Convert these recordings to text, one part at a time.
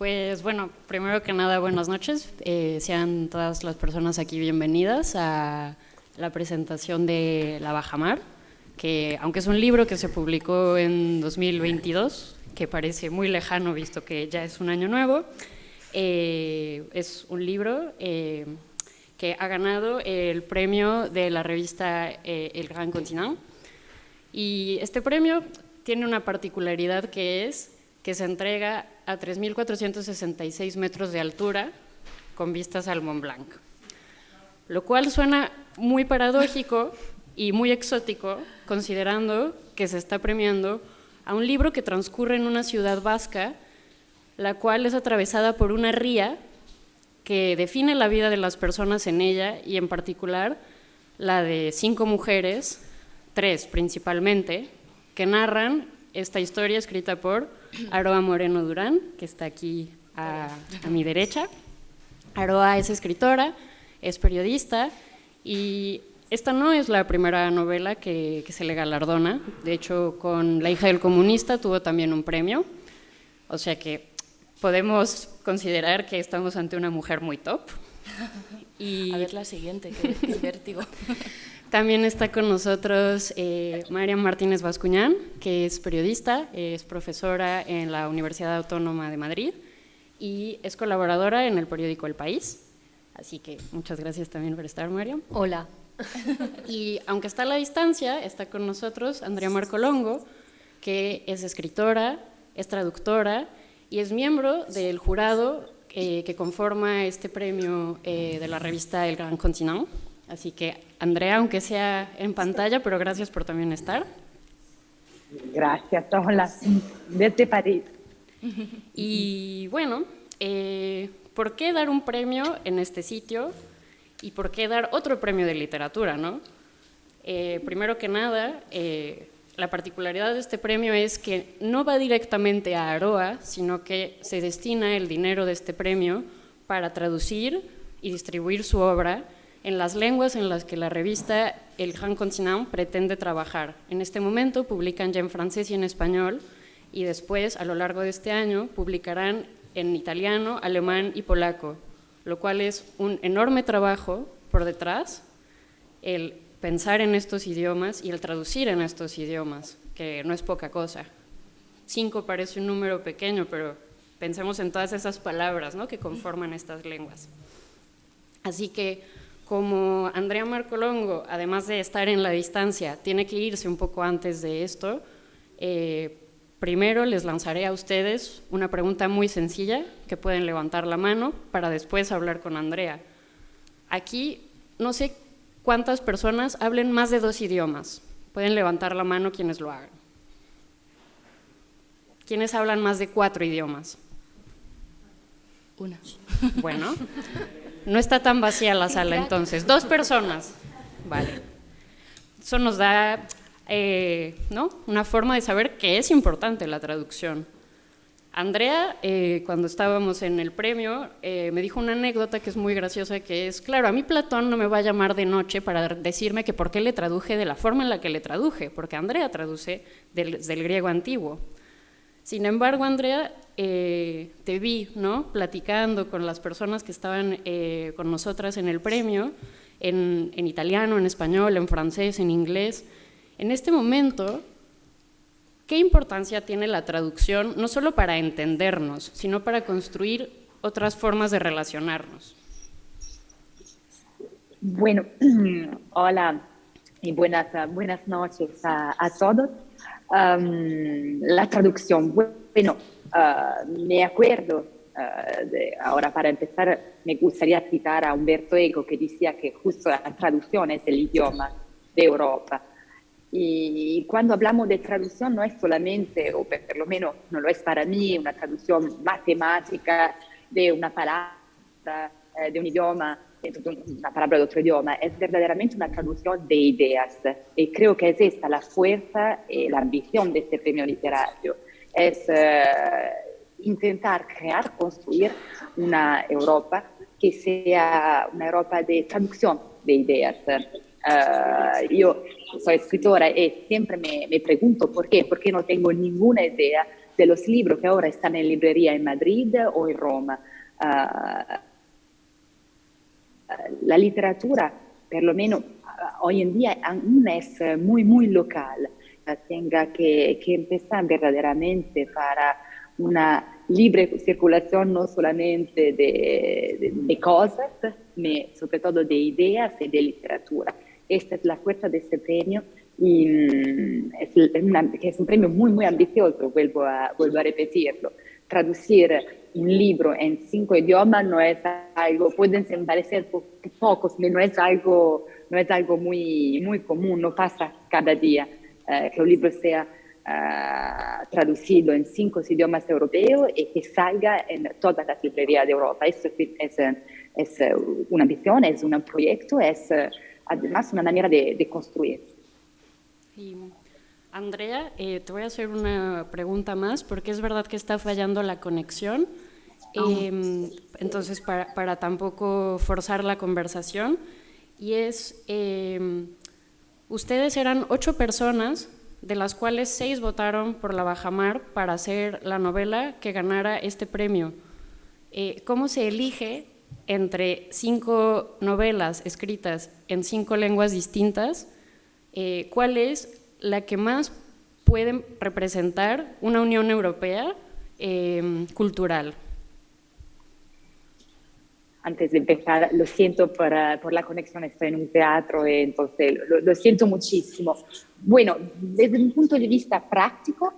Pues bueno, primero que nada, buenas noches. Sean todas las personas aquí bienvenidas a la presentación de La Bajamar, que aunque es un libro que se publicó en 2022, que parece muy lejano visto que ya es un año nuevo, es un libro que ha ganado el premio de la revista El Gran Continent. Y este premio tiene una particularidad que se entrega a 3.466 metros de altura con vistas al Mont Blanc, lo cual suena muy paradójico y muy exótico considerando que se está premiando a un libro que transcurre en una ciudad vasca, la cual es atravesada por una ría que define la vida de las personas en ella y en particular la de 5 mujeres, 3 principalmente, que narran esta historia escrita por Aroa Moreno Durán, que está aquí a mi derecha. Aroa es escritora, es periodista y esta no es la primera novela que se le galardona. De hecho, con La hija del comunista tuvo también un premio, o sea que podemos considerar que estamos ante una mujer muy top. Y a ver la siguiente, qué vértigo. También está con nosotros Marian Martínez Bascuñán, que es periodista, es profesora en la Universidad Autónoma de Madrid y es colaboradora en el periódico El País. Así que muchas gracias también por estar, Marian. Hola. Y aunque está a la distancia, está con nosotros Andrea Marcolongo, que es escritora, es traductora y es miembro del jurado que conforma este premio de la revista El Gran Continent. Así que, Andrea, aunque sea en pantalla, pero gracias por también estar. Gracias, hola, desde París. Y bueno, ¿por qué dar un premio en este sitio y por qué dar otro premio de literatura, no? Primero que nada, la particularidad de este premio es que no va directamente a Aroa, sino que se destina el dinero de este premio para traducir y distribuir su obra en las lenguas en las que la revista El Gran Continent pretende trabajar. En este momento publican ya en francés y en español y después, a lo largo de este año, publicarán en italiano, alemán y polaco, lo cual es un enorme trabajo por detrás, el pensar en estos idiomas y el traducir en estos idiomas, que no es poca cosa. 5 parece un número pequeño, pero pensemos en todas esas palabras, ¿no?, que conforman estas lenguas. Así que, como Andrea Marcolongo, además de estar en la distancia, tiene que irse un poco antes de esto, primero les lanzaré a ustedes una pregunta muy sencilla, que pueden levantar la mano para después hablar con Andrea. Aquí no sé cuántas personas hablen más de 2 idiomas. Pueden levantar la mano quienes lo hagan. ¿Quiénes hablan más de 4 idiomas? Una. Bueno, no está tan vacía la sala entonces. 2 personas. Vale. Eso nos da ¿no?, una forma de saber que es importante la traducción. Andrea, cuando estábamos en el premio, me dijo una anécdota que es muy graciosa, que es, claro, a mí Platón no me va a llamar de noche para decirme que por qué le traduje de la forma en la que le traduje, porque Andrea traduce del griego antiguo. Sin embargo, Andrea, te vi, ¿no?, platicando con las personas que estaban con nosotras en el premio, en italiano, en español, en francés, en inglés. En este momento, ¿qué importancia tiene la traducción, no solo para entendernos, sino para construir otras formas de relacionarnos? Bueno, hola y buenas noches a todos. La traducción, bueno, me acuerdo, ahora para empezar, me gustaría citar a Umberto Eco, que decía que justo la traducción es el idioma de Europa. Y cuando hablamos de traducción no es solamente, o por lo menos no lo es para mí, una traducción matemática de una palabra, de un idioma, una palabra de otro idioma, es verdaderamente una traducción de ideas. Y creo que es esta la fuerza y la ambición de este premio literario. Es intentar crear, construir una Europa que sea una Europa de traducción de ideas. Yo soy escritora y siempre me pregunto por qué no tengo ninguna idea de los libros que ahora están en librería en Madrid o en Roma. La literatura, por lo menos hoy en día, aún es muy, muy local. Tenga que empezar verdaderamente para una libre circulación no solamente de cosas, sino sobre todo de ideas y de literatura. Esta es la fuerza de este premio y que es un premio muy, muy ambicioso, vuelvo a repetirlo. Traducir un libro en 5 idiomas no es algo, pueden parecer pocos, pero no es algo muy, muy común, no pasa cada día que un libro sea traducido en 5 idiomas europeos y que salga en todas las librerías de Europa. Eso es una ambición, es un proyecto, es además una manera de construir. Y Andrea, te voy a hacer una pregunta más, porque es verdad que está fallando la conexión, entonces para tampoco forzar la conversación, y es, ustedes eran 8 personas, de las cuales 6 votaron por La Bajamar para hacer la novela que ganara este premio. ¿Cómo se elige entre 5 novelas escritas en 5 lenguas distintas? ¿Cuál es la que más puede representar una Unión Europea cultural? Antes de empezar, lo siento por la conexión, estoy en un teatro, entonces lo siento muchísimo. Bueno, desde un punto de vista práctico,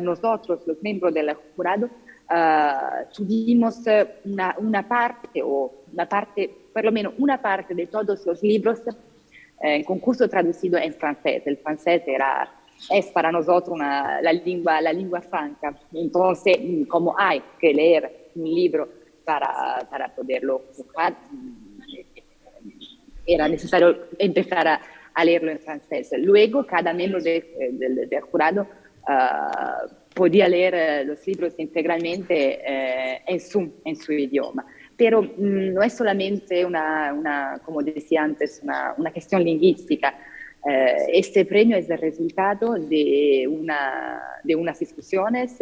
nosotros, los miembros del jurado, tuvimos una parte, por lo menos una parte de todos los libros en concurso traducido en francés. El francés es para nosotros la lengua franca. Entonces, como hay que leer un libro para poderlo juzgar, era necesario empezar a leerlo en francés. Luego, cada miembro del jurado podía leer los libros integralmente en su idioma. Pero no es solamente como decía antes, una cuestión lingüística. Este premio es el resultado de unas discusiones,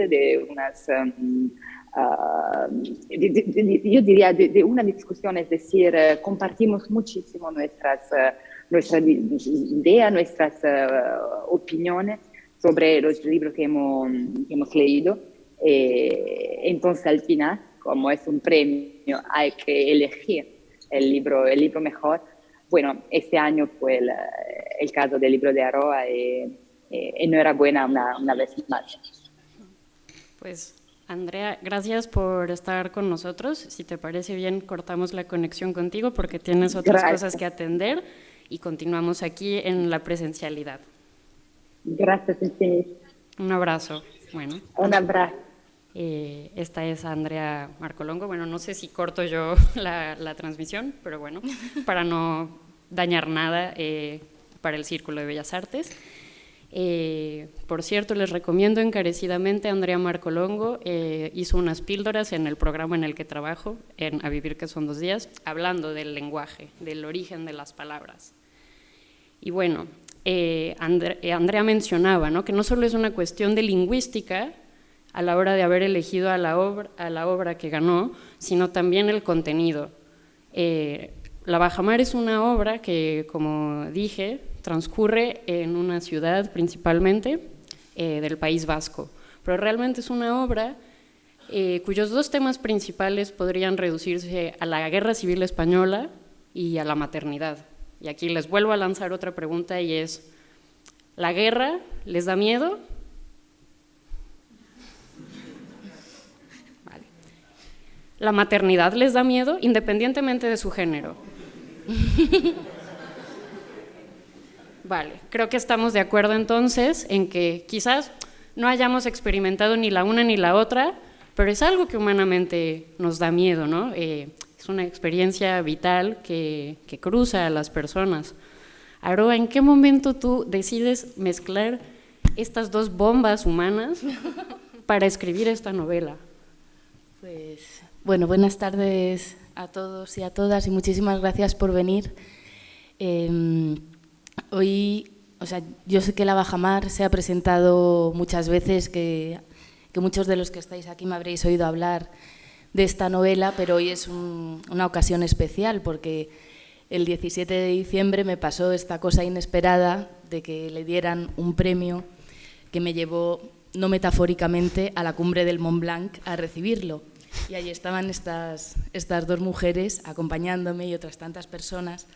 yo diría de una discusión, es decir, compartimos muchísimo nuestras ideas, nuestras opiniones sobre los libros que hemos leído. Entonces, al final, como es un premio, hay que elegir el libro mejor. Bueno, este año fue el caso del libro de Aroa y enhorabuena una vez más. Pues, Andrea, gracias por estar con nosotros. Si te parece bien, cortamos la conexión contigo porque tienes otras cosas que atender y continuamos aquí en la presencialidad. Gracias, infinito. Un abrazo. Bueno. Un abrazo. Esta es Andrea Marcolongo. Bueno, no sé si corto yo la transmisión, pero bueno, para no dañar nada para el Círculo de Bellas Artes. Por cierto, les recomiendo encarecidamente a Andrea Marcolongo. Hizo unas píldoras en el programa en el que trabajo, en A Vivir que son 2 días, hablando del lenguaje, del origen de las palabras. Y bueno, Andrea mencionaba, ¿no?, que no solo es una cuestión de lingüística a la hora de haber elegido a la obra que ganó, sino también el contenido. La Bajamar es una obra que, como dije, transcurre en una ciudad principalmente del País Vasco, pero realmente es una obra cuyos 2 temas principales podrían reducirse a la Guerra Civil Española y a la maternidad. Y aquí les vuelvo a lanzar otra pregunta y es, ¿la guerra les da miedo? Vale. ¿La maternidad les da miedo, independientemente de su género? Vale, creo que estamos de acuerdo entonces en que quizás no hayamos experimentado ni la una ni la otra, pero es algo que humanamente nos da miedo, ¿no? Es una experiencia vital que cruza a las personas. Aroa, ¿en qué momento tú decides mezclar estas 2 bombas humanas para escribir esta novela? Pues, bueno, buenas tardes a todos y a todas y muchísimas gracias por venir. Hoy, o sea, yo sé que La Bajamar se ha presentado muchas veces, que que muchos de los que estáis aquí me habréis oído hablar de esta novela, pero hoy es una ocasión especial porque el 17 de diciembre me pasó esta cosa inesperada de que le dieran un premio que me llevó, no metafóricamente, a la cumbre del Mont Blanc a recibirlo. Y allí estaban estas dos mujeres acompañándome y otras tantas personas.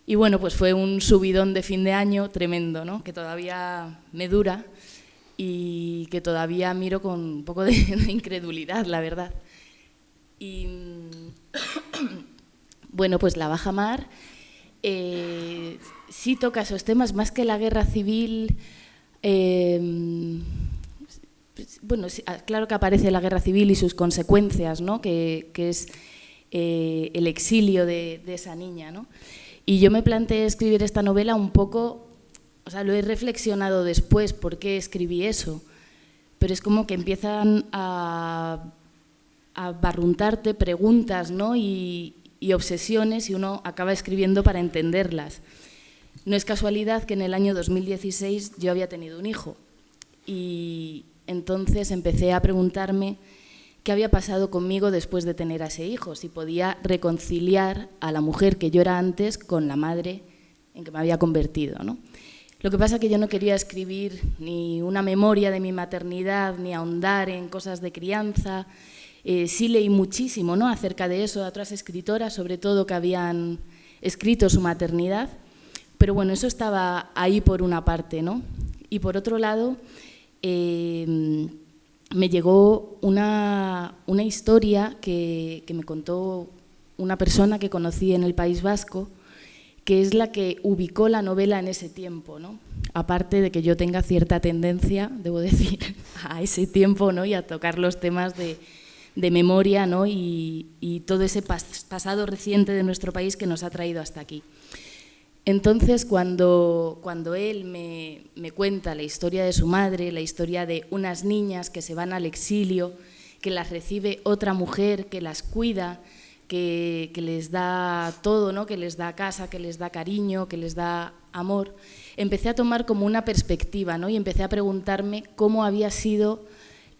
Y bueno, pues fue un subidón de fin de año tremendo, ¿no? Que todavía me dura y que todavía miro con un poco de incredulidad, la verdad. Y bueno, pues La Bajamar sí toca esos temas, más que la guerra civil. Bueno, claro que aparece la guerra civil y sus consecuencias, ¿no? que es el exilio de esa niña, ¿no? Y yo me planteé escribir esta novela un poco, o sea, lo he reflexionado después, por qué escribí eso, pero es como que empiezan a barruntarte preguntas, ¿no? y obsesiones, y uno acaba escribiendo para entenderlas. No es casualidad que en el año 2016 yo había tenido un hijo, y entonces empecé a preguntarme qué había pasado conmigo después de tener a ese hijo, si podía reconciliar a la mujer que yo era antes con la madre en que me había convertido, ¿no? Lo que pasa es que yo no quería escribir ni una memoria de mi maternidad, ni ahondar en cosas de crianza. Sí leí muchísimo, ¿no?, acerca de eso, a otras escritoras, sobre todo, que habían escrito su maternidad, pero bueno, eso estaba ahí por una parte, ¿no? Y por otro lado, me llegó una historia que me contó una persona que conocí en el País Vasco, que es la que ubicó la novela en ese tiempo, ¿no? Aparte de que yo tenga cierta tendencia, debo decir, a ese tiempo, ¿no?, y a tocar los temas de memoria, ¿no?, y todo ese pasado reciente de nuestro país que nos ha traído hasta aquí. Entonces, cuando él me cuenta la historia de su madre, la historia de unas niñas que se van al exilio, que las recibe otra mujer, que las cuida, que les da todo, ¿no?, que les da casa, que les da cariño, que les da amor, empecé a tomar como una perspectiva, ¿no?, y empecé a preguntarme cómo había sido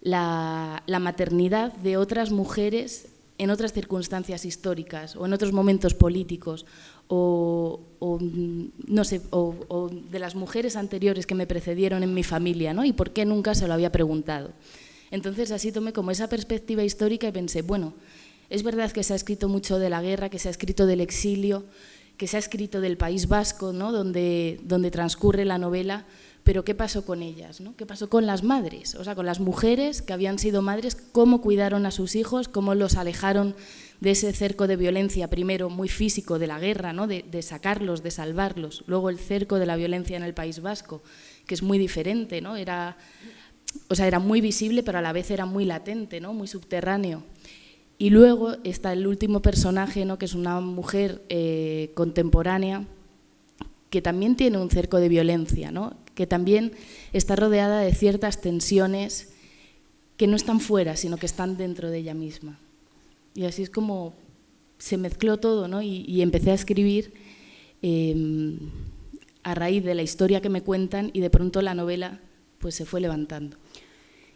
la maternidad de otras mujeres en otras circunstancias históricas o en otros momentos políticos, o no sé, o de las mujeres anteriores que me precedieron en mi familia, ¿no? Y por qué nunca se lo había preguntado. Entonces así tomé como esa perspectiva histórica y pensé, bueno, es verdad que se ha escrito mucho de la guerra, que se ha escrito del exilio, que se ha escrito del País Vasco, ¿no?, donde transcurre la novela, pero ¿qué pasó con ellas, ¿no? ¿Qué pasó con las madres? O sea, con las mujeres que habían sido madres, cómo cuidaron a sus hijos, cómo los alejaron de ese cerco de violencia, primero muy físico de la guerra, ¿no?, de sacarlos, de salvarlos, luego el cerco de la violencia en el País Vasco, que es muy diferente, ¿no? Era muy visible, pero a la vez era muy latente, ¿no?, muy subterráneo. Y luego está el último personaje, ¿no?, que es una mujer contemporánea, que también tiene un cerco de violencia, ¿no?, que también está rodeada de ciertas tensiones que no están fuera, sino que están dentro de ella misma. Y así es como se mezcló todo, ¿no?, y empecé a escribir a raíz de la historia que me cuentan, y de pronto la novela pues se fue levantando.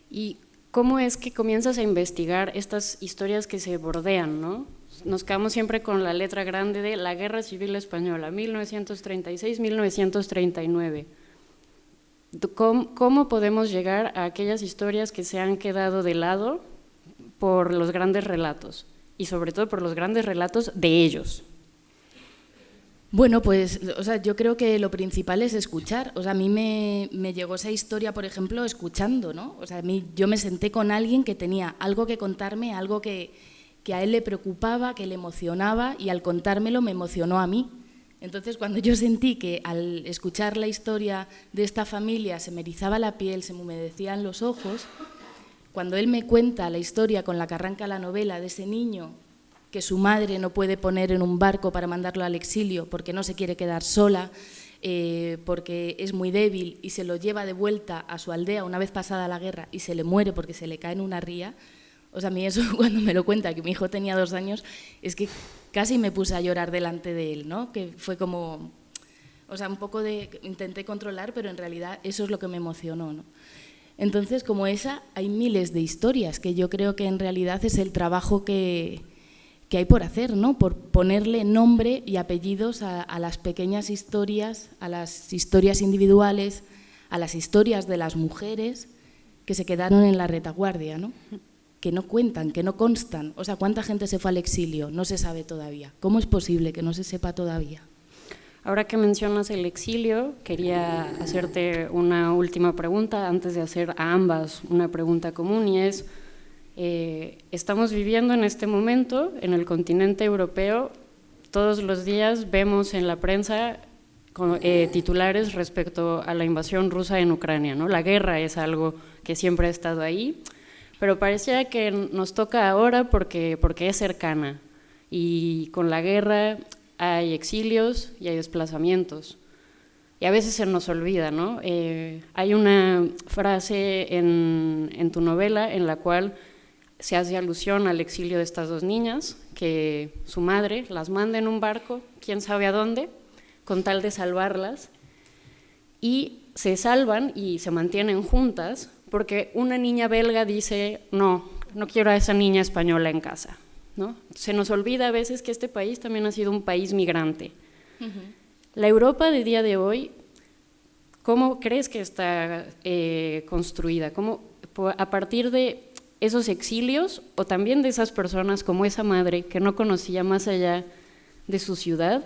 ¿Y cómo es que comienzas a investigar estas historias que se bordean, ¿no? Nos quedamos siempre con la letra grande de la Guerra Civil Española, 1936-1939. ¿Cómo podemos llegar a aquellas historias que se han quedado de lado por los grandes relatos? Y sobre todo por los grandes relatos de ellos. Bueno, pues, o sea, yo creo que lo principal es escuchar. O sea, a mí me llegó esa historia, por ejemplo, escuchando, ¿no? O sea, yo me senté con alguien que tenía algo que contarme, algo que a él le preocupaba, que le emocionaba, y al contármelo me emocionó a mí. Entonces, cuando yo sentí que al escuchar la historia de esta familia se me erizaba la piel, se me humedecían los ojos, cuando él me cuenta la historia con la que arranca la novela de ese niño que su madre no puede poner en un barco para mandarlo al exilio porque no se quiere quedar sola, porque es muy débil, y se lo lleva de vuelta a su aldea una vez pasada la guerra y se le muere porque se le cae en una ría. O sea, a mí eso, cuando me lo cuenta, que mi hijo tenía 2 años, es que casi me puse a llorar delante de él, ¿no? Que fue como, o sea, un poco intenté controlar, pero en realidad eso es lo que me emocionó, ¿no? Entonces, como esa, hay miles de historias que yo creo que en realidad es el trabajo que hay por hacer, ¿no? Por ponerle nombre y apellidos a las pequeñas historias, a las historias individuales, a las historias de las mujeres que se quedaron en la retaguardia, ¿no? Que no cuentan, que no constan. O sea, ¿cuánta gente se fue al exilio? No se sabe todavía. ¿Cómo es posible que no se sepa todavía? Ahora que mencionas el exilio, quería hacerte una última pregunta antes de hacer a ambas una pregunta común, y es, estamos viviendo en este momento en el continente europeo, todos los días vemos en la prensa titulares respecto a la invasión rusa en Ucrania, ¿no? La guerra es algo que siempre ha estado ahí, pero parecía que nos toca ahora porque es cercana, y con la guerra hay exilios y hay desplazamientos, y a veces se nos olvida, ¿no? Hay una frase en tu novela en la cual se hace alusión al exilio de estas dos niñas, que su madre las manda en un barco, quién sabe a dónde, con tal de salvarlas, y se salvan y se mantienen juntas porque una niña belga dice, no quiero a esa niña española en casa, ¿no? Se nos olvida a veces que este país también ha sido un país migrante. La Europa de día de hoy, ¿cómo crees que está construida? ¿Cómo, a partir de esos exilios o también de esas personas como esa madre que no conocía más allá de su ciudad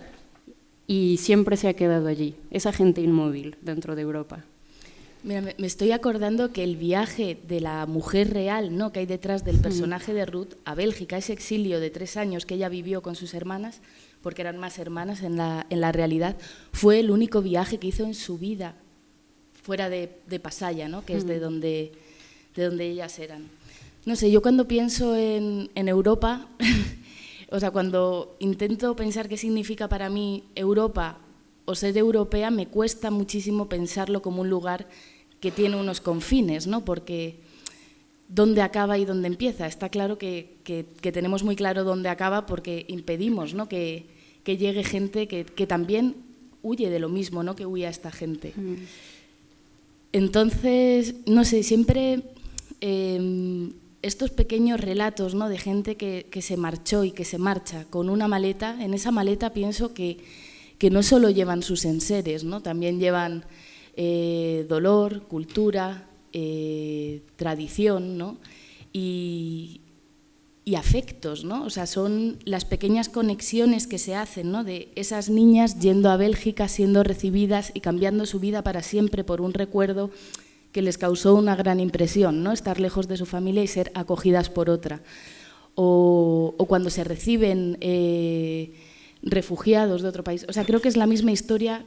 y siempre se ha quedado allí, esa gente inmóvil dentro de Europa? Mira, me estoy acordando que el viaje de la mujer real, ¿no?, que hay detrás del personaje de Ruth a Bélgica, ese exilio de 3 años que ella vivió con sus hermanas, porque eran más hermanas en la realidad, fue el único viaje que hizo en su vida fuera de Pasaya, ¿no?, que es de donde ellas eran. No sé, yo cuando pienso en Europa, o sea, cuando intento pensar qué significa para mí Europa o ser europea, me cuesta muchísimo pensarlo como un lugar que tiene unos confines, ¿no? Porque dónde acaba y dónde empieza. Está claro que tenemos muy claro dónde acaba porque impedimos, ¿no?, que llegue gente que también huye de lo mismo, ¿no?, que huye a esta gente. Entonces, no sé, siempre estos pequeños relatos, ¿no?, de gente que se marchó y que se marcha con una maleta, en esa maleta pienso que no solo llevan sus enseres, ¿no?, también llevan dolor, cultura, tradición, ¿no?, y afectos, ¿no? O sea, son las pequeñas conexiones que se hacen, ¿no?, de esas niñas yendo a Bélgica, siendo recibidas y cambiando su vida para siempre por un recuerdo que les causó una gran impresión, ¿no?, estar lejos de su familia y ser acogidas por otra. O cuando se reciben refugiados de otro país. O sea, creo que es la misma historia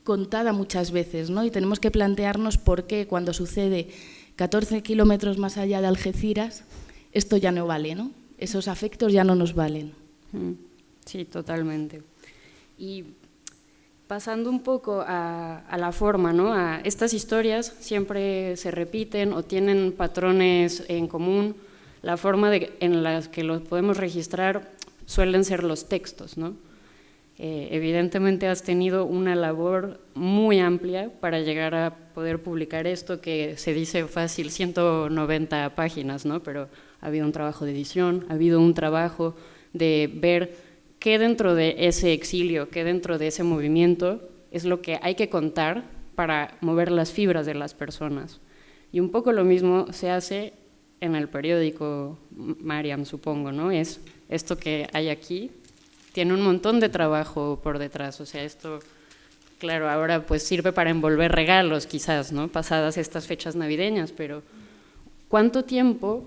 contada muchas veces, ¿no? Y tenemos que plantearnos por qué cuando sucede 14 kilómetros más allá de Algeciras, esto ya no vale, ¿no? Esos afectos ya no nos valen. Sí, totalmente. Y pasando un poco a la forma, ¿no? A estas historias siempre se repiten o tienen patrones en común. La forma en la que los podemos registrar suelen ser los textos, ¿no? Evidentemente has tenido una labor muy amplia para llegar a poder publicar esto, que se dice fácil, 190 páginas, ¿no? Pero ha habido un trabajo de edición, ha habido un trabajo de ver qué dentro de ese exilio, qué dentro de ese movimiento es lo que hay que contar para mover las fibras de las personas. Y un poco lo mismo se hace en el periódico, Mariam, supongo, ¿no? Es esto que hay aquí, tiene un montón de trabajo por detrás, o sea, esto, claro, ahora pues sirve para envolver regalos quizás, ¿no?, pasadas estas fechas navideñas, pero ¿cuánto tiempo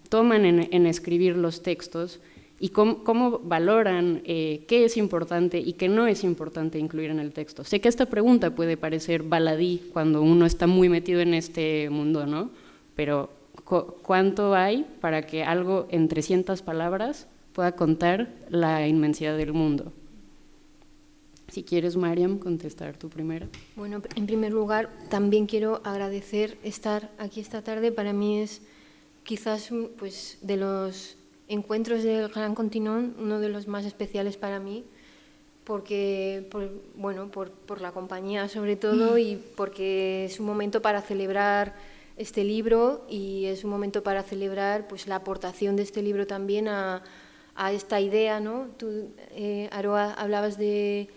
toman en escribir los textos y cómo valoran qué es importante y qué no es importante incluir en el texto? Sé que esta pregunta puede parecer baladí cuando uno está muy metido en este mundo, ¿no?, pero ¿cuánto hay para que algo en 300 palabras pueda contar la inmensidad del mundo? Si quieres, Mariam, contestar tú primero. Bueno, en primer lugar, también quiero agradecer estar aquí esta tarde. Para mí es quizás pues, de los encuentros del Gran Continuum uno de los más especiales para mí. porque por la compañía sobre todo, y porque es un momento para celebrar este libro, y es un momento para celebrar pues la aportación de este libro también a esta idea, ¿no? Tú, Aroa, hablabas de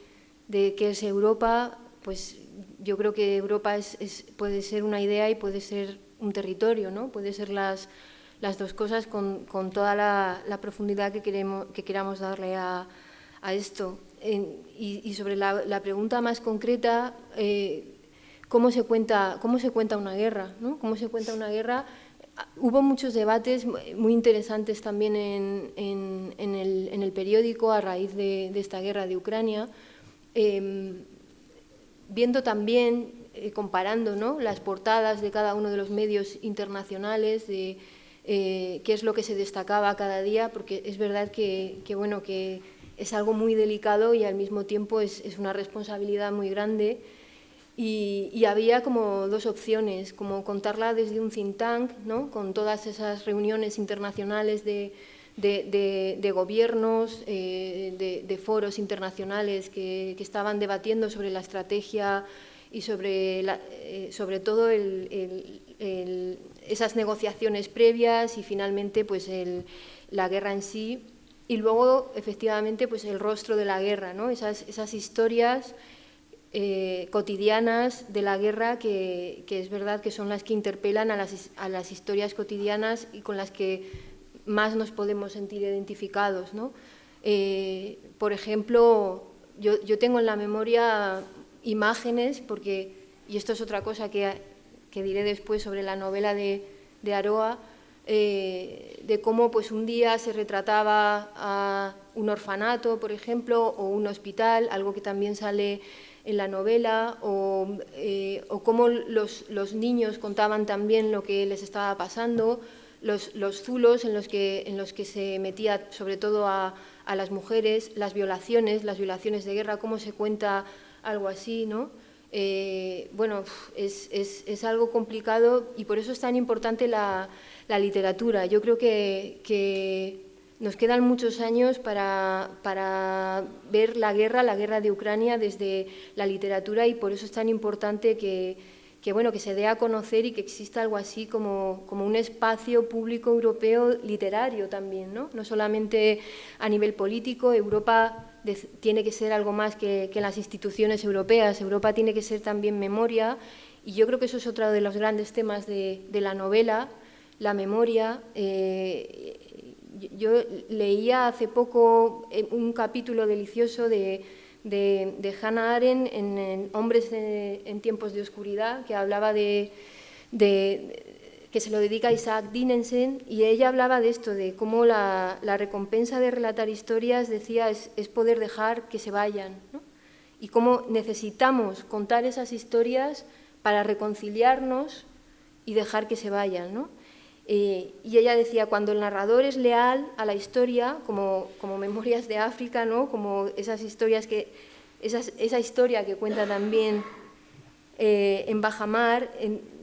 qué es Europa. Pues yo creo que Europa puede ser una idea y puede ser un territorio, ¿no? Puede ser las dos cosas con toda la profundidad que queramos darle a esto. Y sobre la pregunta más concreta, ¿cómo se cuenta una guerra, ¿no? ¿Cómo se cuenta una guerra? Hubo muchos debates muy interesantes también en el periódico a raíz de esta guerra de Ucrania, viendo también, comparando, ¿no?, las portadas de cada uno de los medios internacionales, de qué es lo que se destacaba cada día, porque es verdad que es algo muy delicado y al mismo tiempo es una responsabilidad muy grande. Y había como dos opciones, como contarla desde un think tank, ¿no?, con todas esas reuniones internacionales de gobiernos, de foros internacionales que estaban debatiendo sobre la estrategia y sobre todo esas negociaciones previas y finalmente pues la guerra en sí, y luego efectivamente pues el rostro de la guerra, ¿no?, esas historias cotidianas de la guerra que es verdad que son las que interpelan a las historias cotidianas y con las que más nos podemos sentir identificados, ¿no? Por ejemplo, yo tengo en la memoria imágenes, y esto es otra cosa que diré después sobre la novela de Aroa, de cómo pues un día se retrataba a un orfanato, por ejemplo, o un hospital, algo que también sale en la novela, o cómo los niños contaban también lo que les estaba pasando, los zulos en los que se metía sobre todo a las mujeres, las violaciones de guerra, cómo se cuenta algo así, ¿no? Bueno, es algo complicado y por eso es tan importante la literatura. Yo creo que nos quedan muchos años para ver la guerra de Ucrania desde la literatura, y por eso es tan importante que se dé a conocer y que exista algo así como un espacio público europeo literario también, ¿no? No solamente a nivel político. Europa tiene que ser algo más que las instituciones europeas. Europa tiene que ser también memoria, y yo creo que eso es otro de los grandes temas de la novela, la memoria. Yo leía hace poco un capítulo delicioso de Hannah Arendt en Hombres en tiempos de oscuridad, que hablaba que se lo dedica a Isaac Dinesen, y ella hablaba de esto, de cómo la recompensa de relatar historias, decía, es poder dejar que se vayan, ¿no? Y cómo necesitamos contar esas historias para reconciliarnos y dejar que se vayan, ¿no? Y ella decía, cuando el narrador es leal a la historia, como Memorias de África, ¿no?, como esas historias esa historia que cuenta también en Bajamar,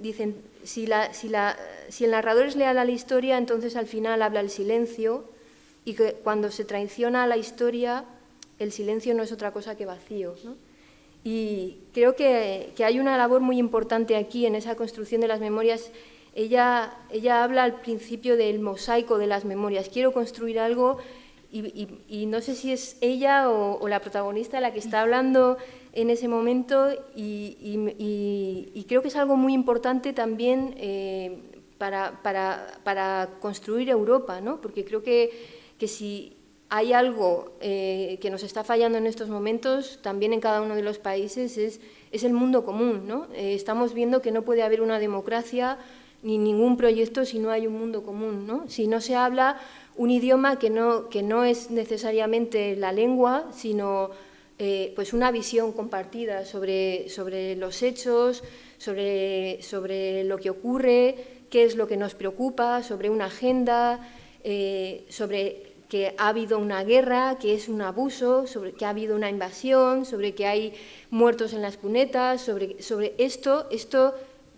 dicen, si el narrador es leal a la historia, entonces al final habla el silencio, y que cuando se traiciona a la historia, el silencio no es otra cosa que vacío, ¿no? Y creo que hay una labor muy importante aquí en esa construcción de las memorias. Ella habla al principio del mosaico de las memorias. Quiero construir algo, y no sé si es ella o la protagonista la que está hablando en ese momento, y creo que es algo muy importante también para construir Europa, ¿no? Porque creo que si hay algo que nos está fallando en estos momentos, también en cada uno de los países, es el mundo común, ¿no? Estamos viendo que no puede haber una democracia ni ningún proyecto si no hay un mundo común, ¿no? Si no se habla un idioma que no es necesariamente la lengua, sino pues una visión compartida sobre los hechos, sobre lo que ocurre, qué es lo que nos preocupa, sobre una agenda, sobre que ha habido una guerra, que es un abuso, sobre que ha habido una invasión, sobre que hay muertos en las cunetas, sobre esto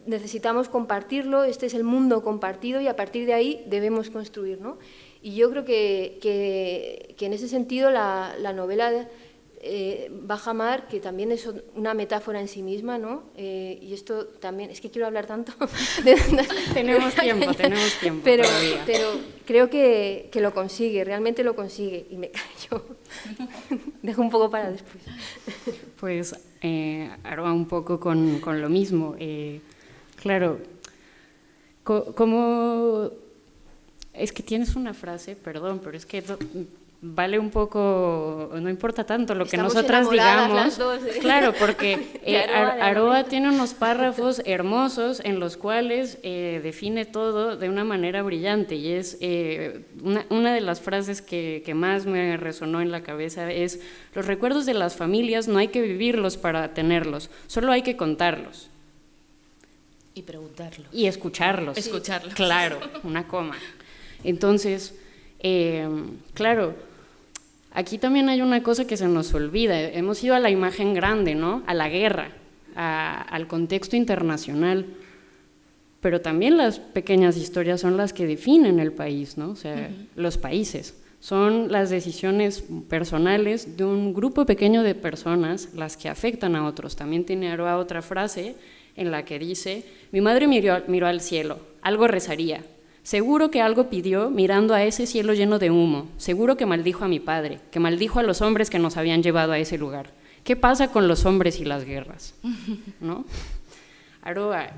necesitamos compartirlo. Este es el mundo compartido, y a partir de ahí debemos construir, ¿no? Y yo creo que en ese sentido la novela Bajamar, que también es una metáfora en sí misma, ¿no? Y esto también, es que quiero hablar tanto. Tenemos tiempo pero creo que lo consigue, realmente lo consigue. Y me callo. Dejo un poco para después. Pues Aroa, un poco con lo mismo. Claro, como es que tienes una frase, perdón, pero es que vale un poco, no importa tanto lo que Estamos nosotras digamos. las dos, Claro, porque Aroa tiene unos párrafos hermosos en los cuales define todo de una manera brillante, y es una de las frases que más me resonó en la cabeza es: los recuerdos de las familias no hay que vivirlos para tenerlos, solo hay que contarlos. Y preguntarlos. Y escucharlos. Escucharlos. Claro, una coma. Entonces, claro, aquí también hay una cosa que se nos olvida. Hemos ido a la imagen grande, ¿no? A la guerra, al contexto internacional. Pero también las pequeñas historias son las que definen el país, ¿no? O sea, los países. Son las decisiones personales de un grupo pequeño de personas las que afectan a otros. También tiene Aroa otra frase en la que dice: mi madre miró al cielo, algo rezaría. Seguro que algo pidió mirando a ese cielo lleno de humo. Seguro que maldijo a mi padre, que maldijo a los hombres que nos habían llevado a ese lugar. ¿Qué pasa con los hombres y las guerras? ¿No? Aroa,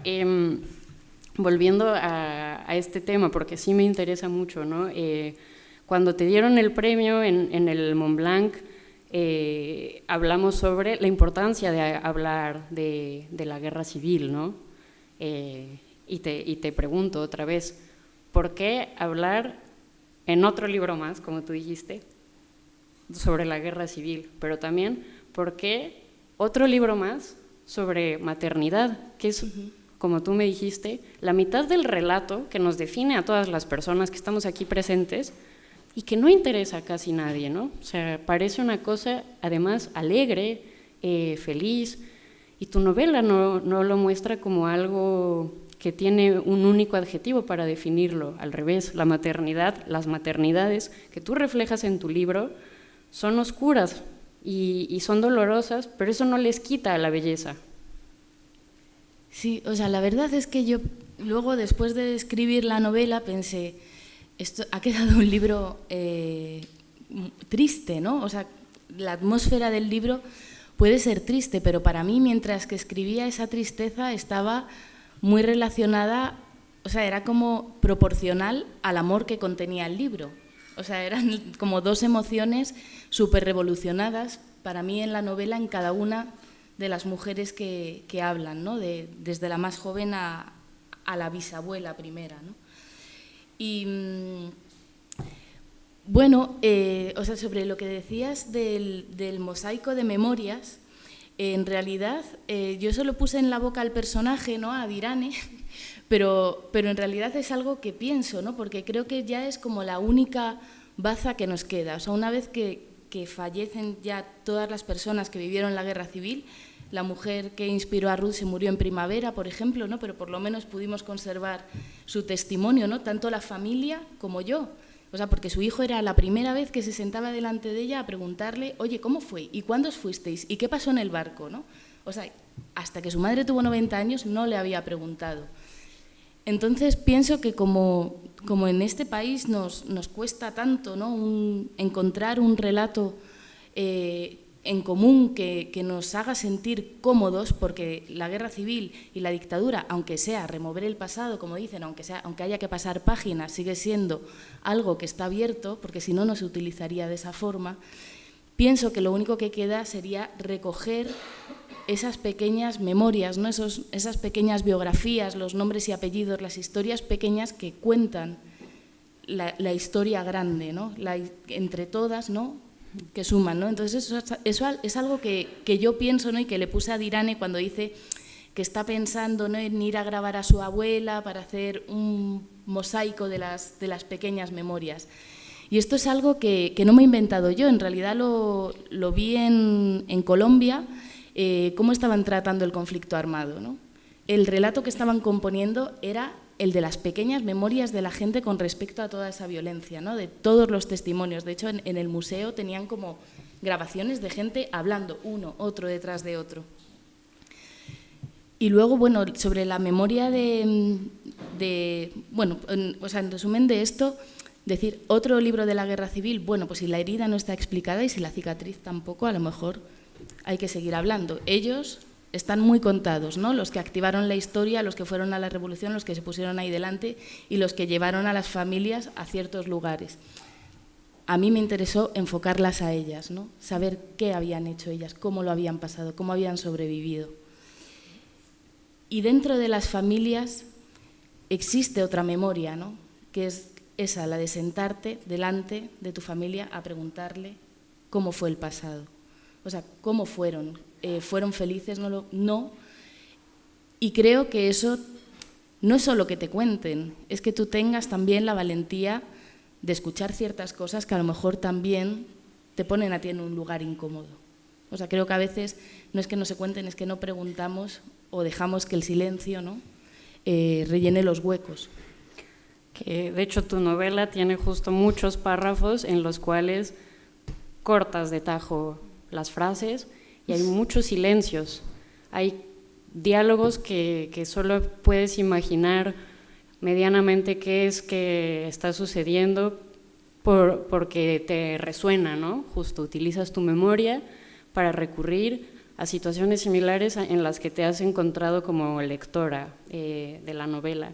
volviendo a este tema, porque sí me interesa mucho, ¿no? Cuando te dieron el premio en el Mont Blanc, hablamos sobre la importancia de hablar de la guerra civil, ¿no? Y te pregunto otra vez, ¿por qué hablar en otro libro más, como tú dijiste, sobre la guerra civil? Pero también, ¿por qué otro libro más sobre maternidad? Que es, como tú me dijiste, la mitad del relato que nos define a todas las personas que estamos aquí presentes y que no interesa a casi nadie, ¿no? O sea, parece una cosa, además, alegre, feliz, y tu novela no lo muestra como algo que tiene un único adjetivo para definirlo. Al revés, la maternidad, las maternidades que tú reflejas en tu libro son oscuras y son dolorosas, pero eso no les quita la belleza. Sí, o sea, la verdad es que yo luego, después de escribir la novela, pensé, esto ha quedado un libro triste, ¿no? O sea, la atmósfera del libro puede ser triste, pero para mí, mientras que escribía, esa tristeza estaba muy relacionada, o sea, era como proporcional al amor que contenía el libro. O sea, eran como dos emociones súper revolucionadas para mí en la novela, en cada una de las mujeres que hablan, ¿no? Desde la más joven a la bisabuela primera, ¿no? Y bueno, o sea, sobre lo que decías del mosaico de memorias, en realidad yo solo puse en la boca al personaje, ¿no? A Dirane, pero en realidad es algo que pienso, ¿no? Porque creo que ya es como la única baza que nos queda. O sea, una vez que fallecen ya todas las personas que vivieron la guerra civil, la mujer que inspiró a Ruth se murió en primavera, por ejemplo, ¿no? Pero por lo menos pudimos conservar su testimonio, ¿no? Tanto la familia como yo. O sea, porque su hijo era la primera vez que se sentaba delante de ella a preguntarle, oye, ¿cómo fue? ¿Y cuándo os fuisteis? ¿Y qué pasó en el barco? ¿No? O sea, hasta que su madre tuvo 90 años no le había preguntado. Entonces pienso que como en este país nos cuesta tanto, ¿no? Encontrar un relato en común que nos haga sentir cómodos, porque la guerra civil y la dictadura, aunque sea remover el pasado, como dicen, aunque haya que pasar páginas, sigue siendo algo que está abierto, porque si no, no se utilizaría de esa forma. Pienso que lo único que queda sería recoger esas pequeñas memorias, ¿no? Esas pequeñas biografías, los nombres y apellidos, las historias pequeñas que cuentan la historia grande, ¿no? Entre todas, ¿no? Que suman, ¿no? Entonces eso es algo que yo pienso, ¿no? Y que le puse a Dirane cuando dice que está pensando, ¿no? En ir a grabar a su abuela para hacer un mosaico de las pequeñas memorias. Y esto es algo que no me he inventado yo, en realidad lo vi en Colombia, cómo estaban tratando el conflicto armado, ¿no? El relato que estaban componiendo era el de las pequeñas memorias de la gente con respecto a toda esa violencia, ¿no? De todos los testimonios. De hecho, en el museo tenían como grabaciones de gente hablando, uno, otro detrás de otro. Y luego, bueno, sobre la memoria bueno, o sea, en resumen de esto, decir, otro libro de la guerra civil, bueno, pues si la herida no está explicada y si la cicatriz tampoco, a lo mejor hay que seguir hablando. Ellos están muy contados, ¿no? Los que activaron la historia, los que fueron a la revolución, los que se pusieron ahí delante y los que llevaron a las familias a ciertos lugares. A mí me interesó enfocarlas a ellas, ¿no? Saber qué habían hecho ellas, cómo lo habían pasado, cómo habían sobrevivido. Y dentro de las familias existe otra memoria, ¿no? Que es esa, la de sentarte delante de tu familia a preguntarle cómo fue el pasado. O sea, cómo fueron. ¿Fueron felices? No. Y creo que eso no es solo que te cuenten, es que tú tengas también la valentía de escuchar ciertas cosas que a lo mejor también te ponen a ti en un lugar incómodo. O sea, creo que a veces no es que no se cuenten, es que no preguntamos o dejamos que el silencio, ¿no? Rellene los huecos. Que de hecho tu novela tiene justo muchos párrafos en los cuales cortas de tajo las frases y hay muchos silencios. Hay diálogos que solo puedes imaginar medianamente qué es que está sucediendo porque te resuena, ¿no? Justo utilizas tu memoria para recurrir a situaciones similares en las que te has encontrado como lectora de la novela.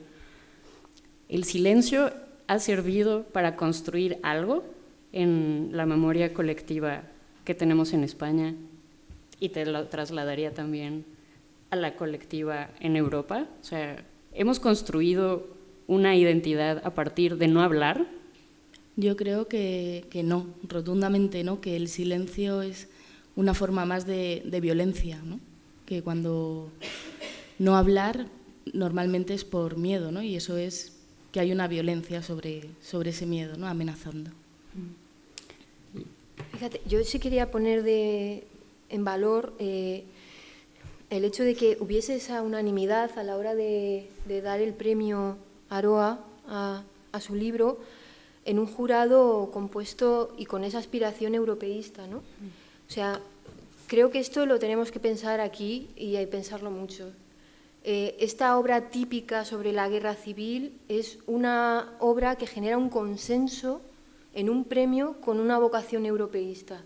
¿El silencio ha servido para construir algo en la memoria colectiva que tenemos en España? Y te lo trasladaría también a la colectiva en Europa. O sea, ¿hemos construido una identidad a partir de no hablar? Yo creo que no, rotundamente no, que el silencio es una forma más de violencia, ¿no? Que cuando no hablar normalmente es por miedo, ¿no? Y eso es que hay una violencia sobre ese miedo, ¿no? Amenazando. Fíjate, yo sí quería poner en valor el hecho de que hubiese esa unanimidad a la hora de dar el premio Aroa a su libro en un jurado compuesto y con esa aspiración europeísta, ¿no? O sea, creo que esto lo tenemos que pensar aquí y hay que pensarlo mucho. Esta obra típica sobre la guerra civil es una obra que genera un consenso en un premio con una vocación europeísta.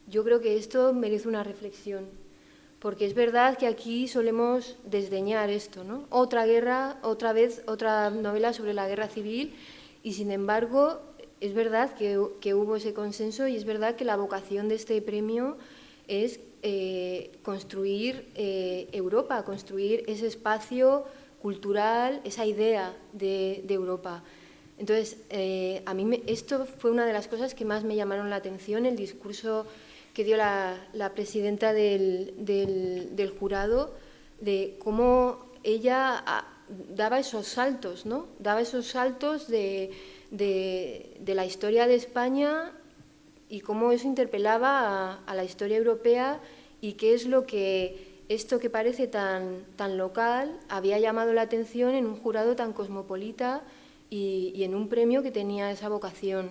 Yo creo que esto merece una reflexión, porque es verdad que aquí solemos desdeñar esto, ¿no? Otra guerra, otra vez, otra novela sobre la guerra civil, y sin embargo es verdad que hubo ese consenso y es verdad que la vocación de este premio es construir Europa, construir ese espacio cultural, esa idea de Europa. Entonces, a mí esto fue una de las cosas que más me llamaron la atención, el discurso que dio la presidenta del jurado, de cómo ella daba esos saltos, ¿no? Daba esos saltos de la historia de España y cómo eso interpelaba a la historia europea y qué es lo que esto que parece tan local había llamado la atención en un jurado tan cosmopolita y en un premio que tenía esa vocación.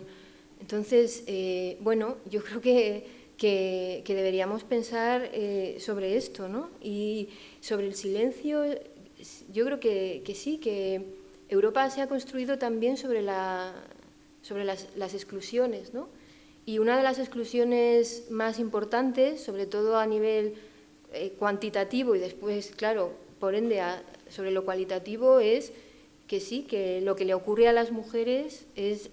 Entonces, bueno, yo creo que deberíamos pensar sobre esto, ¿no? Y sobre el silencio, yo creo que sí, que Europa se ha construido también sobre las exclusiones, ¿no? Y una de las exclusiones más importantes, sobre todo a nivel cuantitativo y después, claro, por ende, sobre lo cualitativo, es que sí, que lo que le ocurre a las mujeres es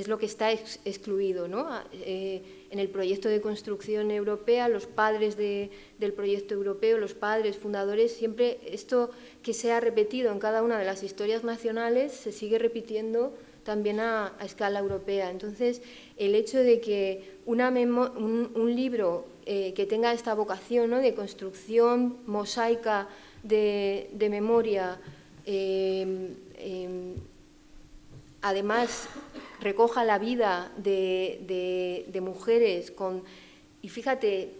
lo que está excluido, ¿no? En el proyecto de construcción europea, los padres del proyecto europeo, los padres fundadores, siempre esto que se ha repetido en cada una de las historias nacionales se sigue repitiendo también a escala europea. Entonces, el hecho de que un libro que tenga esta vocación, ¿no?, de construcción mosaica de memoria, además recoja la vida de mujeres y fíjate,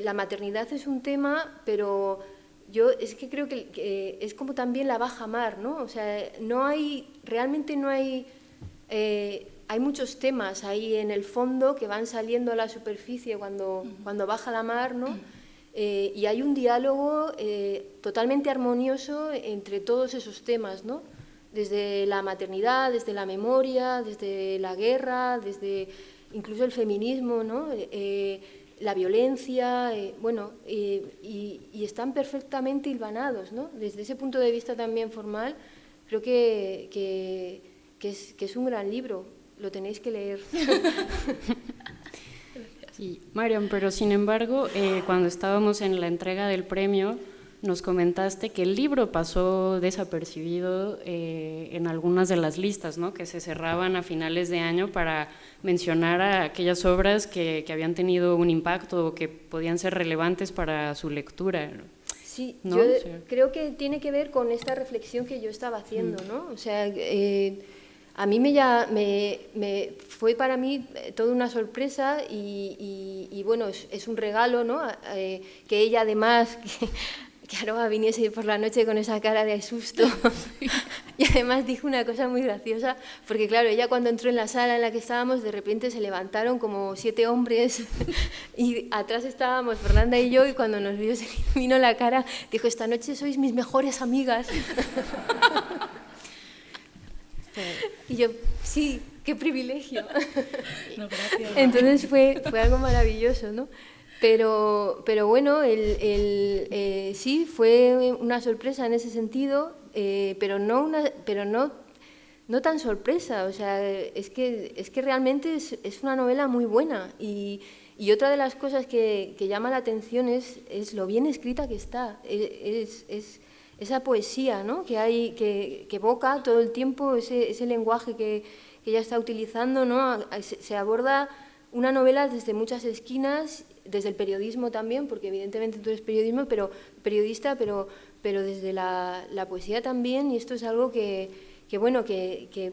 la maternidad es un tema, pero yo es que creo que es como también la baja mar, ¿no? O sea, realmente no hay hay muchos temas ahí en el fondo que van saliendo a la superficie cuando baja la mar, ¿no? Y hay un diálogo totalmente armonioso entre todos esos temas, ¿no? Desde la maternidad, desde la memoria, desde la guerra, desde incluso el feminismo, ¿no? La violencia, bueno, y están perfectamente hilvanados, ¿no? Desde ese punto de vista también formal, creo que es un gran libro, lo tenéis que leer. Sí, Mariam, pero sin embargo, cuando estábamos en la entrega del premio, nos comentaste que el libro pasó desapercibido en algunas de las listas, ¿no? Que se cerraban a finales de año para mencionar a aquellas obras que habían tenido un impacto o que podían ser relevantes para su lectura. Sí, ¿no? yo creo que tiene que ver con esta reflexión que yo estaba haciendo, ¿no? O sea, a mí me fue para mí toda una sorpresa y bueno, es un regalo, ¿no? Que ella además... que Aroa viniese por la noche con esa cara de susto. Y además dijo una cosa muy graciosa, porque claro, ella cuando entró en la sala en la que estábamos, de repente se levantaron como 7 hombres y atrás estábamos Fernanda y yo, y cuando nos vio se vino la cara, dijo, esta noche sois mis mejores amigas. Y yo, sí, qué privilegio. No, gracias. Entonces fue algo maravilloso, ¿no? Pero bueno, sí, fue una sorpresa en ese sentido, pero no tan sorpresa. O sea, es que realmente es una novela muy buena. Y otra de las cosas que llama la atención es lo bien escrita que está. Es esa poesía, ¿no? Que hay, que evoca todo el tiempo ese lenguaje que ella está utilizando, ¿no? Se aborda una novela desde muchas esquinas, desde el periodismo también, porque evidentemente tú eres periodista, pero desde la poesía también, y esto es algo que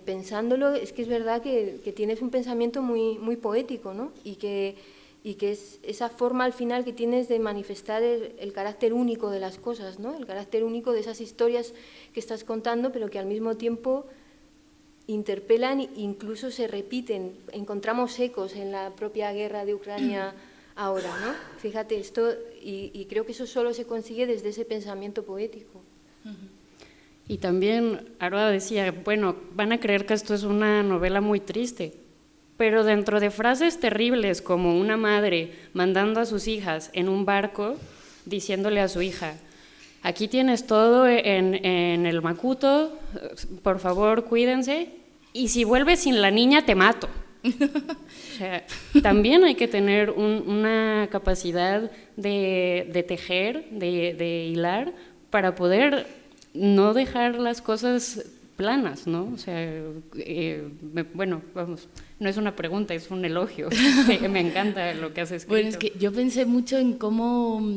pensándolo, es que es verdad que tienes un pensamiento muy, muy poético, ¿no? Y que es esa forma al final que tienes de manifestar el carácter único de las cosas, ¿no? El carácter único de esas historias que estás contando, pero que al mismo tiempo interpelan e incluso se repiten. Encontramos ecos en la propia guerra de Ucrania ahora, ¿no? Fíjate esto, y creo que eso solo se consigue desde ese pensamiento poético. Y también Aroa decía, bueno, van a creer que esto es una novela muy triste, pero dentro de frases terribles como una madre mandando a sus hijas en un barco, diciéndole a su hija, aquí tienes todo en el Macuto, por favor cuídense, y si vuelves sin la niña te mato. O sea, también hay que tener una capacidad de tejer, de hilar, para poder no dejar las cosas planas, ¿no? O sea, bueno, vamos, no es una pregunta, es un elogio. Me encanta lo que has escrito. Bueno, es que yo pensé mucho en cómo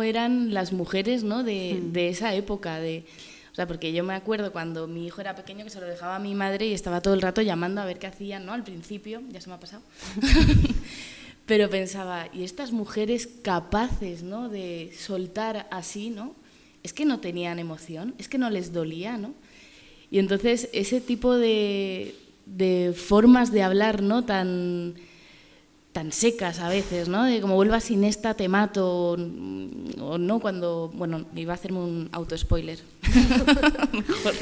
eran las mujeres, ¿no? de esa época, o sea, porque yo me acuerdo cuando mi hijo era pequeño que se lo dejaba a mi madre y estaba todo el rato llamando a ver qué hacían, ¿no? Al principio, ya se me ha pasado. Pero pensaba, ¿y estas mujeres capaces, ¿no? de soltar así, ¿no? Es que no tenían emoción, es que no les dolía, ¿no? Y entonces ese tipo de formas de hablar, ¿no? tan secas a veces, ¿no? De como vuelvas sin esta te mato, o no, cuando... Bueno, iba a hacerme un auto-spoiler. Mejor no.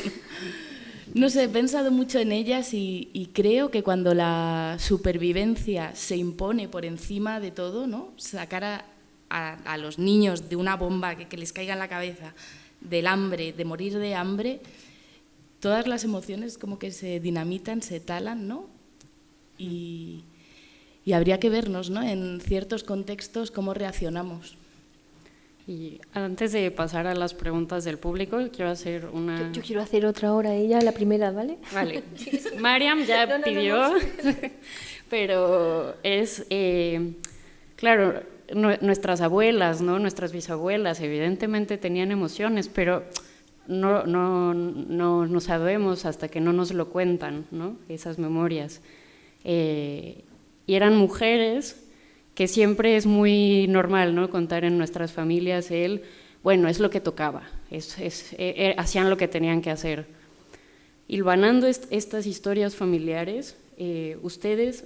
No sé, he pensado mucho en ellas y creo que cuando la supervivencia se impone por encima de todo, ¿no? Sacar a los niños de una bomba que les caiga en la cabeza, del hambre, de morir de hambre, todas las emociones como que se dinamitan, se talan, ¿no? Y habría que vernos, ¿no? En ciertos contextos cómo reaccionamos. Y antes de pasar a las preguntas del público, quiero hacer una... Yo quiero hacer otra hora, ella la primera, ¿vale? Vale. Mariam ya pidió, pero es... claro, nuestras abuelas, ¿no? Nuestras bisabuelas evidentemente tenían emociones, pero no sabemos hasta que no nos lo cuentan, ¿no? Esas memorias. Y eran mujeres que siempre es muy normal, ¿no? Contar en nuestras familias bueno, es lo que tocaba, hacían lo que tenían que hacer. hilvanando estas historias familiares, ustedes,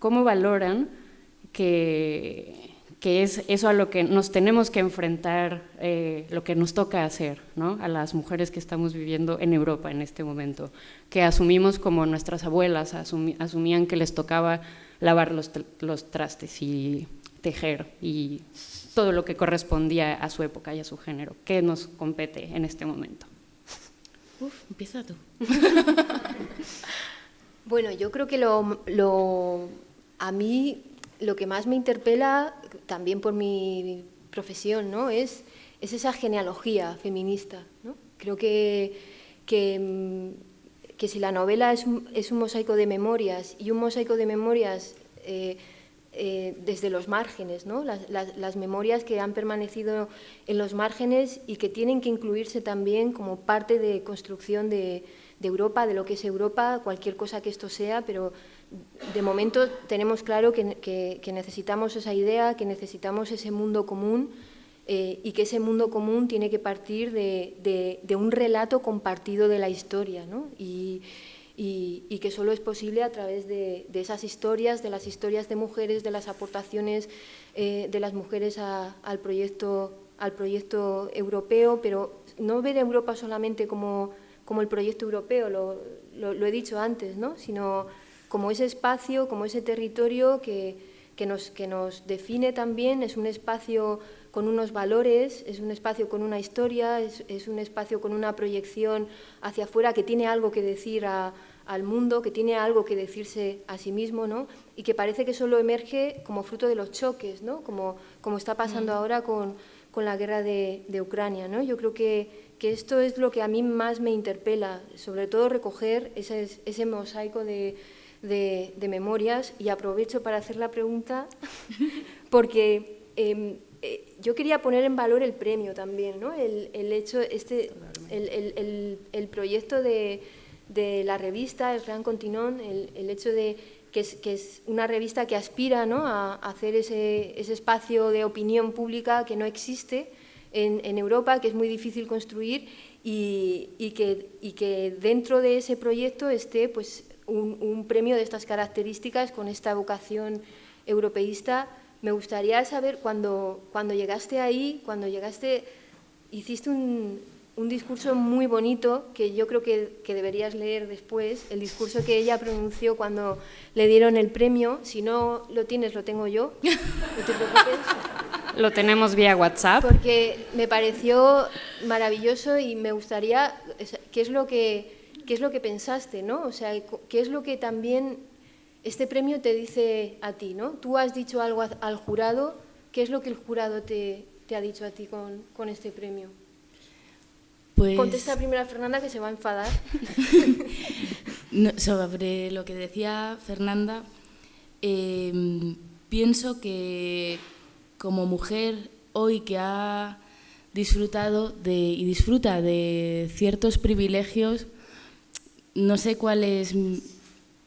¿cómo valoran que es eso a lo que nos tenemos que enfrentar, lo que nos toca hacer, ¿no? A las mujeres que estamos viviendo en Europa en este momento, que asumimos como nuestras abuelas asumían que les tocaba lavar los trastes y tejer y todo lo que correspondía a su época y a su género? ¿Qué nos compete en este momento? Empieza tú. Bueno, yo creo que a mí lo que más me interpela, también por mi profesión, ¿no? es esa genealogía feminista, ¿no? Creo que si la novela es un mosaico de memorias, y un mosaico de memorias desde los márgenes, ¿no? Las memorias que han permanecido en los márgenes y que tienen que incluirse también como parte de construcción de Europa, de lo que es Europa, cualquier cosa que esto sea, pero de momento tenemos claro que necesitamos esa idea, que necesitamos ese mundo común, y que ese mundo común tiene que partir de un relato compartido de la historia, ¿no? Y que solo es posible a través de esas historias, de las historias de mujeres, de las aportaciones de las mujeres al proyecto europeo, pero no ver Europa solamente como el proyecto europeo, lo he dicho antes, ¿no? Sino como ese espacio, como ese territorio que nos define también, es un espacio con unos valores, es un espacio con una historia, es un espacio con una proyección hacia afuera que tiene algo que decir al mundo, que tiene algo que decirse a sí mismo, ¿no? Y que parece que solo emerge como fruto de los choques, ¿no? Como está pasando ahora con la guerra de Ucrania, ¿no? Yo creo que esto es lo que a mí más me interpela, sobre todo recoger ese mosaico de memorias, y aprovecho para hacer la pregunta porque yo quería poner en valor el premio también, ¿no? El hecho, el proyecto de la revista, el Gran Continent, el hecho de que es una revista que aspira, ¿no? a hacer ese espacio de opinión pública que no existe en Europa, que es muy difícil construir, y que dentro de ese proyecto esté pues, un premio de estas características con esta vocación europeísta. Me gustaría saber, cuando llegaste ahí, hiciste un discurso muy bonito que yo creo que deberías leer después, el discurso que ella pronunció cuando le dieron el premio. Si no lo tienes, lo tengo yo, no te preocupes. Lo tenemos vía WhatsApp. Porque me pareció maravilloso y me gustaría, ¿qué es lo que pensaste, ¿no? O sea, ¿qué es lo que también este premio te dice a ti, ¿no? Tú has dicho algo al jurado, ¿qué es lo que el jurado te ha dicho a ti con este premio? Pues, contesta primero a Fernanda, que se va a enfadar. Sobre lo que decía Fernanda, pienso que como mujer hoy que ha disfrutado y disfruta de ciertos privilegios, no sé cuál es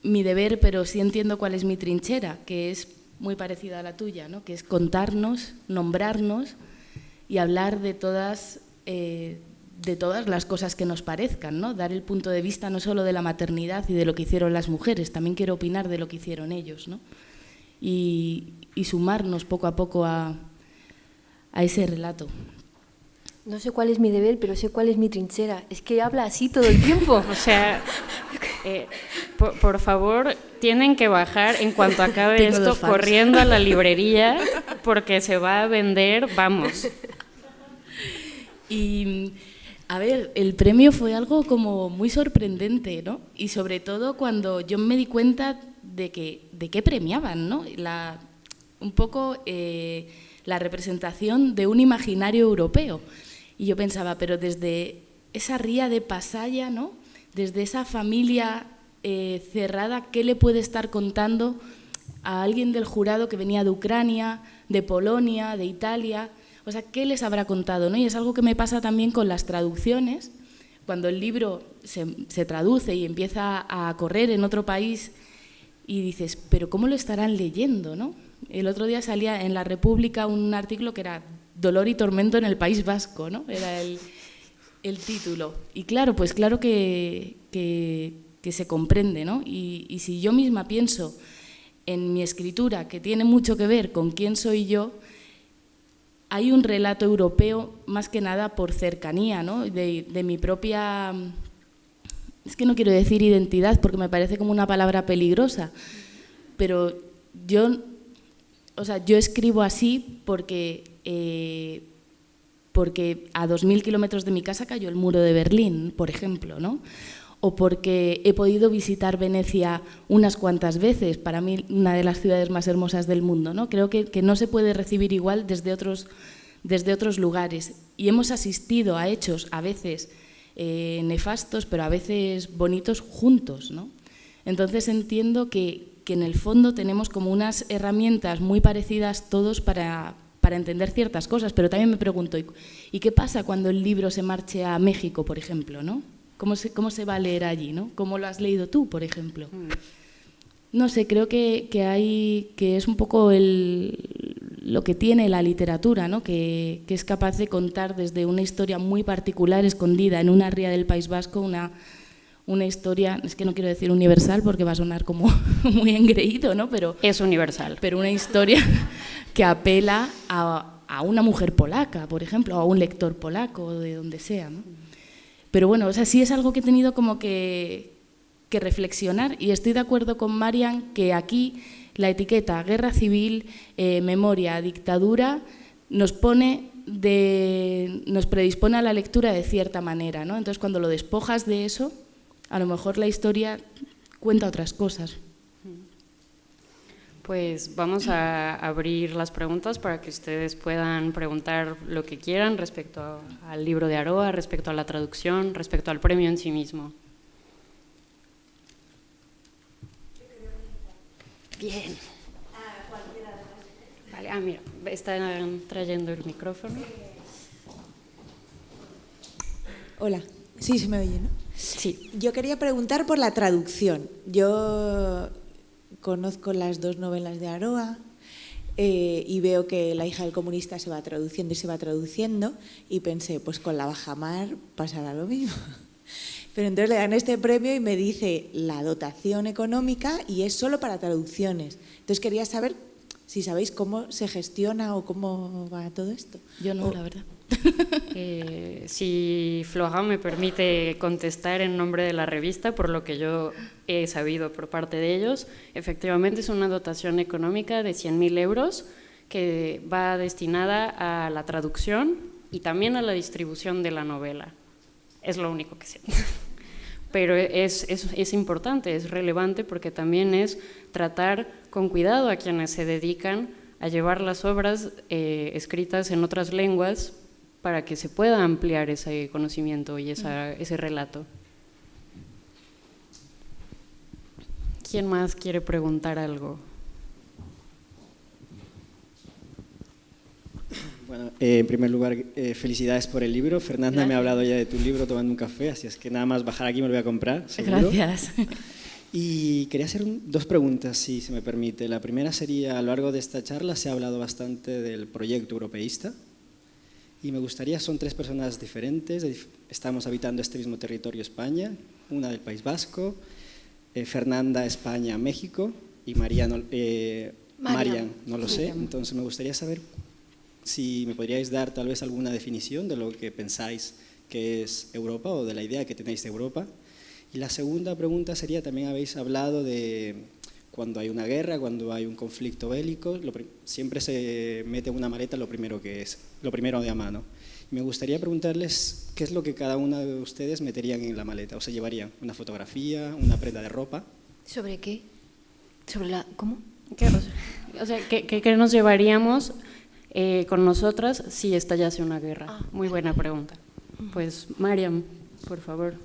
mi deber, pero sí entiendo cuál es mi trinchera, que es muy parecida a la tuya, ¿no? Que es contarnos, nombrarnos y hablar de todas las cosas que nos parezcan, ¿no? Dar el punto de vista no solo de la maternidad y de lo que hicieron las mujeres, también quiero opinar de lo que hicieron ellos, ¿no? Y sumarnos poco a poco a ese relato. No sé cuál es mi deber, pero sé cuál es mi trinchera. Es que habla así todo el tiempo. O sea, por favor, tienen que bajar en cuanto acabe esto corriendo a la librería porque se va a vender, vamos. Y, a ver, el premio fue algo como muy sorprendente, ¿no? Y sobre todo cuando yo me di cuenta de qué premiaban, ¿no? Un poco la representación de un imaginario europeo. Y yo pensaba, pero desde esa ría de Pasaya, ¿no? Desde esa familia cerrada, ¿qué le puede estar contando a alguien del jurado que venía de Ucrania, de Polonia, de Italia? O sea, ¿qué les habrá contado, ¿no? Y es algo que me pasa también con las traducciones. Cuando el libro se traduce y empieza a correr en otro país y dices, ¿pero cómo lo estarán leyendo, ¿no? El otro día salía en La República un artículo que era Dolor y tormento en el País Vasco, ¿no? Era el título. Y claro, pues claro que se comprende, ¿no? Y si yo misma pienso en mi escritura, que tiene mucho que ver con quién soy yo, hay un relato europeo más que nada por cercanía, ¿no? De mi propia, es que no quiero decir identidad porque me parece como una palabra peligrosa, pero yo escribo así porque a 2000 kilómetros de mi casa cayó el muro de Berlín, por ejemplo, ¿no? O porque he podido visitar Venecia unas cuantas veces, para mí una de las ciudades más hermosas del mundo, ¿no? Creo que no se puede recibir igual desde otros lugares. Y hemos asistido a hechos a veces nefastos, pero a veces bonitos juntos, ¿no? Entonces entiendo que en el fondo tenemos como unas herramientas muy parecidas todos para entender ciertas cosas, pero también me pregunto, ¿y qué pasa cuando el libro se marche a México, por ejemplo, ¿no? ¿Cómo se va a leer allí, ¿no? ¿Cómo lo has leído tú, por ejemplo? No sé, creo que es un poco lo que tiene la literatura, ¿no? Que es capaz de contar desde una historia muy particular, escondida en una ría del País Vasco, una historia, es que no quiero decir universal porque va a sonar como muy engreído, ¿no? Pero es universal. Pero una historia que apela a una mujer polaca, por ejemplo, o a un lector polaco, de donde sea, ¿no? Pero bueno, o sea, sí es algo que he tenido como que reflexionar, y estoy de acuerdo con Marian que aquí la etiqueta guerra civil, memoria, dictadura, nos predispone a la lectura de cierta manera, ¿no? Entonces, cuando lo despojas de eso, a lo mejor la historia cuenta otras cosas. Pues vamos a abrir las preguntas para que ustedes puedan preguntar lo que quieran respecto al libro de Aroa, respecto a la traducción, respecto al premio en sí mismo. Bien. Vale, mira, están trayendo el micrófono. Hola, sí, se me oye, ¿no? Sí. Yo quería preguntar por la traducción. Yo conozco las dos novelas de Aroa y veo que La hija del comunista se va traduciendo y pensé, pues con La bajamar pasará lo mismo. Pero entonces le dan este premio y me dice la dotación económica y es solo para traducciones. Entonces quería saber si sabéis cómo se gestiona o cómo va todo esto. Yo no, la verdad. Si Florent me permite contestar en nombre de la revista, por lo que yo he sabido por parte de ellos, efectivamente es una dotación económica de 100.000 euros que va destinada a la traducción y también a la distribución de la novela. Es lo único que sé. Pero es importante, es relevante, porque también es tratar con cuidado a quienes se dedican a llevar las obras escritas en otras lenguas para que se pueda ampliar ese conocimiento y ese relato. ¿Quién más quiere preguntar algo? Bueno, en primer lugar, felicidades por el libro. Fernanda Gracias. me ha hablado ya de tu libro tomando un café, así es que nada más bajar aquí me lo voy a comprar, seguro. Gracias. Y quería hacer dos preguntas, si se me permite. La primera sería, a lo largo de esta charla se ha hablado bastante del proyecto europeísta y me gustaría, son tres personas diferentes, estamos habitando este mismo territorio, España, una del País Vasco, Fernanda, España, México, y Marian, no lo sé. Entonces me gustaría saber si me podríais dar tal vez alguna definición de lo que pensáis que es Europa o de la idea que tenéis de Europa. Y la segunda pregunta sería, también habéis hablado de cuando hay una guerra, cuando hay un conflicto bélico, siempre se mete en una maleta lo primero de a mano. Y me gustaría preguntarles qué es lo que cada una de ustedes meterían en la maleta. O sea, ¿llevarían una fotografía, una prenda de ropa? ¿Sobre qué? ¿Cómo? O sea, ¿qué nos llevaríamos con nosotras si estallase una guerra? Muy buena pregunta. Pues, Mariam, por favor.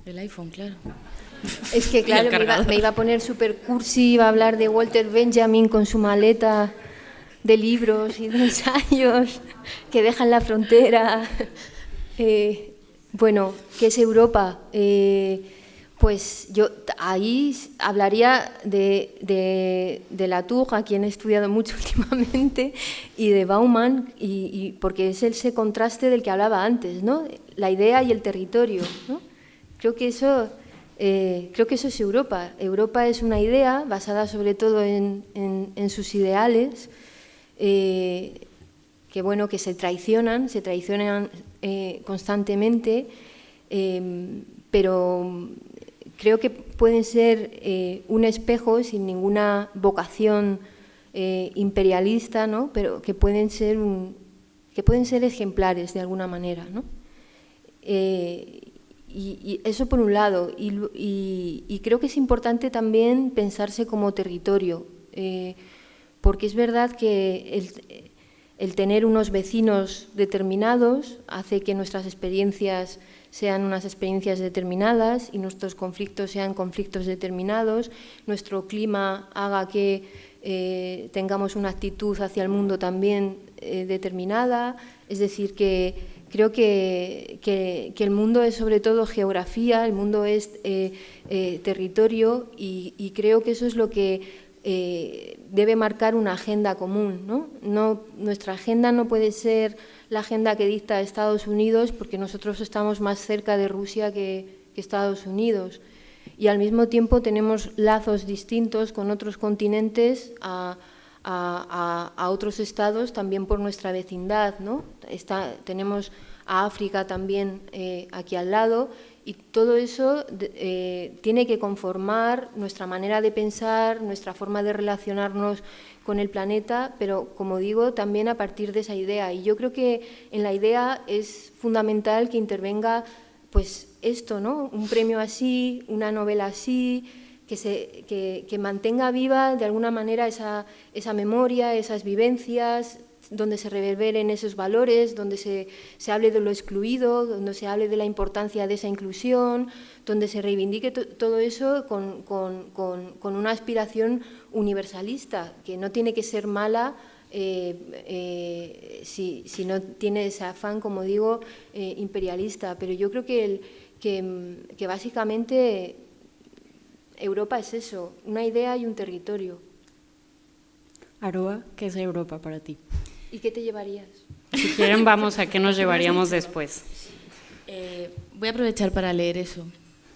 El iPhone, claro. Es que claro, me iba a poner súper cursi, iba a hablar de Walter Benjamin con su maleta de libros y de ensayos que deja en la frontera. Bueno, ¿qué es Europa? Pues yo ahí hablaría de Latour, a quien he estudiado mucho últimamente, y de Bauman, porque es ese contraste del que hablaba antes, ¿no? La idea y el territorio, ¿no? Creo que eso es Europa. Europa es una idea basada sobre todo en sus ideales, que se traicionan constantemente, pero creo que pueden ser un espejo sin ninguna vocación imperialista, ¿no? Pero que pueden ser ejemplares de alguna manera, ¿no? Y eso por un lado. Y creo que es importante también pensarse como territorio, porque es verdad que el tener unos vecinos determinados hace que nuestras experiencias sean unas experiencias determinadas y nuestros conflictos sean conflictos determinados, nuestro clima haga que tengamos una actitud hacia el mundo también determinada. Es decir, que creo que el mundo es sobre todo geografía, el mundo es territorio, y creo que eso es lo que debe marcar una agenda común, ¿no? Nuestra agenda no puede ser la agenda que dicta Estados Unidos, porque nosotros estamos más cerca de Rusia que Estados Unidos, y al mismo tiempo tenemos lazos distintos con otros continentes a otros estados también por nuestra vecindad, ¿no? Tenemos a África también aquí al lado, y todo eso tiene que conformar nuestra manera de pensar, nuestra forma de relacionarnos con el planeta, pero, como digo, también a partir de esa idea. Y yo creo que en la idea es fundamental que intervenga pues esto, ¿no? Un premio así, una novela así, que mantenga viva de alguna manera esa memoria, esas vivencias, donde se reverberen esos valores, donde se hable de lo excluido, donde se hable de la importancia de esa inclusión, donde se reivindique todo eso con una aspiración universalista, que no tiene que ser mala si no tiene ese afán, como digo, imperialista. Pero yo creo que básicamente Europa es eso, una idea y un territorio. Aroa, ¿qué es Europa para ti? ¿Y qué te llevarías? Si quieren, vamos a qué nos llevaríamos después. Voy a aprovechar para leer eso,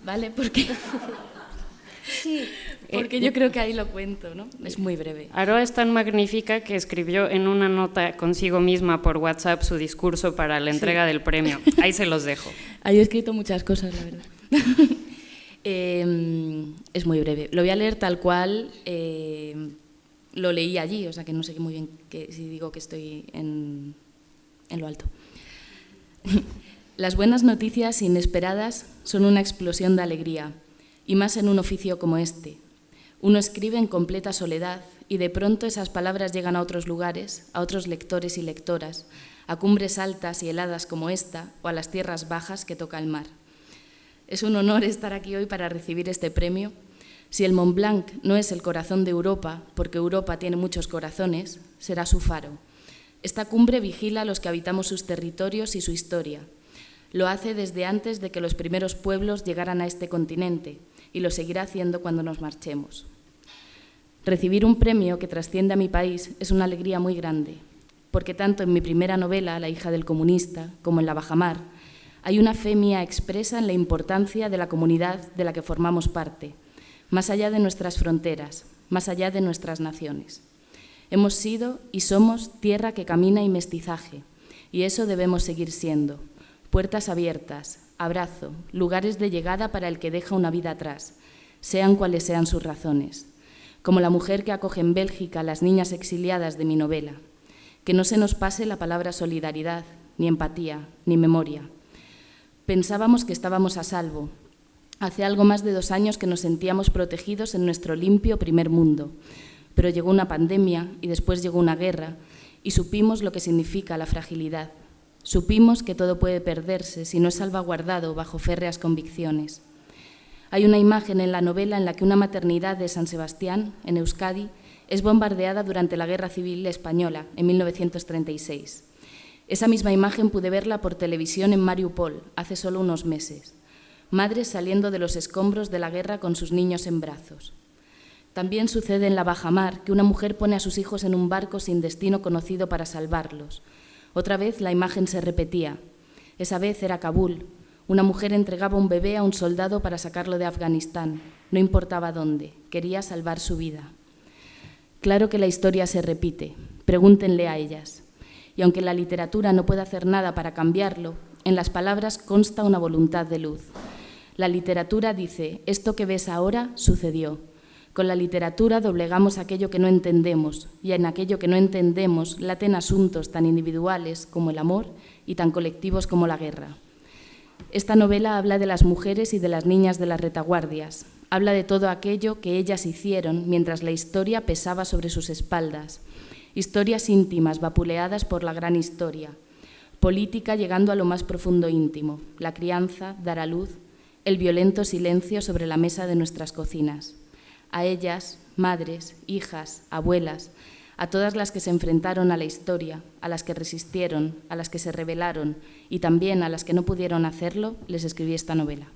¿vale? Porque yo creo que ahí lo cuento, ¿no? Es muy breve. Aroa es tan magnífica que escribió en una nota consigo misma por WhatsApp su discurso para la entrega del premio. Ahí se los dejo. Ahí he escrito muchas cosas, la verdad. Es muy breve. Lo voy a leer tal cual lo leí allí, o sea que no sé muy bien si digo que estoy en lo alto. Las buenas noticias inesperadas son una explosión de alegría, y más en un oficio como este. Uno escribe en completa soledad y de pronto esas palabras llegan a otros lugares, a otros lectores y lectoras, a cumbres altas y heladas como esta o a las tierras bajas que toca el mar. Es un honor estar aquí hoy para recibir este premio. Si el Mont Blanc no es el corazón de Europa, porque Europa tiene muchos corazones, será su faro. Esta cumbre vigila a los que habitamos sus territorios y su historia. Lo hace desde antes de que los primeros pueblos llegaran a este continente, y lo seguirá haciendo cuando nos marchemos. Recibir un premio que trasciende a mi país es una alegría muy grande, porque tanto en mi primera novela, La hija del comunista, como en La bajamar, hay una fe mía expresa en la importancia de la comunidad de la que formamos parte, más allá de nuestras fronteras, más allá de nuestras naciones. Hemos sido y somos tierra que camina y mestizaje, y eso debemos seguir siendo. Puertas abiertas, abrazo, lugares de llegada para el que deja una vida atrás, sean cuales sean sus razones. Como la mujer que acoge en Bélgica a las niñas exiliadas de mi novela. Que no se nos pase la palabra solidaridad, ni empatía, ni memoria. Pensábamos que estábamos a salvo. Hace algo más de 2 años que nos sentíamos protegidos en nuestro limpio primer mundo, pero llegó una pandemia y después llegó una guerra y supimos lo que significa la fragilidad. Supimos que todo puede perderse si no es salvaguardado bajo férreas convicciones. Hay una imagen en la novela en la que una maternidad de San Sebastián, en Euskadi, es bombardeada durante la Guerra Civil Española, en 1936. Esa misma imagen pude verla por televisión en Mariupol hace solo unos meses. madres saliendo de los escombros de la guerra con sus niños en brazos. También sucede en la bajamar que una mujer pone a sus hijos en un barco sin destino conocido para salvarlos. Otra vez la imagen se repetía. Esa vez era Kabul. Una mujer entregaba un bebé a un soldado para sacarlo de Afganistán. No importaba dónde, quería salvar su vida. Claro que la historia se repite. Pregúntenle a ellas. Y aunque la literatura no puede hacer nada para cambiarlo, en las palabras consta una voluntad de luz. La literatura dice, esto que ves ahora sucedió. Con la literatura doblegamos aquello que no entendemos, y en aquello que no entendemos laten asuntos tan individuales como el amor y tan colectivos como la guerra. Esta novela habla de las mujeres y de las niñas de las retaguardias. Habla de todo aquello que ellas hicieron mientras la historia pesaba sobre sus espaldas. Historias íntimas vapuleadas por la gran historia. Política llegando a lo más profundo íntimo. La crianza, dar a luz, el violento silencio sobre la mesa de nuestras cocinas. A ellas, madres, hijas, abuelas, a todas las que se enfrentaron a la historia, a las que resistieron, a las que se rebelaron y también a las que no pudieron hacerlo, les escribí esta novela.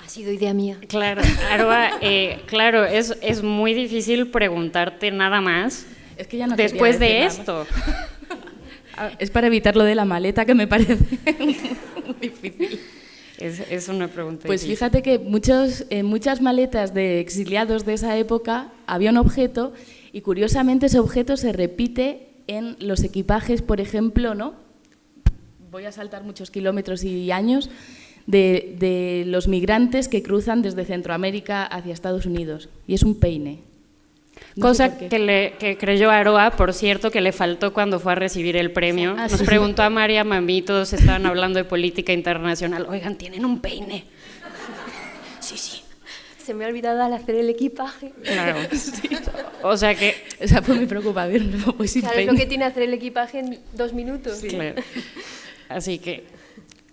Ha sido idea mía. Claro, Aroa, claro, es muy difícil preguntarte nada más Es que ya no después quería de decir esto. Es para evitar lo de la maleta, que me parece muy difícil. Es una pregunta Pues difícil. fíjate que en muchas maletas de exiliados de esa época había un objeto y curiosamente ese objeto se repite en los equipajes, por ejemplo, ¿no? Voy a saltar muchos kilómetros y años de los migrantes que cruzan desde Centroamérica hacia Estados Unidos. Y es un peine. No sé Cosa por qué. que creyó Aroa, por cierto, que le faltó cuando fue a recibir el premio. Ah, Nos sí. preguntó a María Mami, todos estaban hablando de política internacional. Oigan, ¿tienen un peine? Sí, sí. Se me ha olvidado al hacer el equipaje. Claro. O sea que... Esa fue mi preocupación. No, pues sin ¿Sabes peine. lo que tiene hacer el equipaje en 2 minutos? Claro. Así que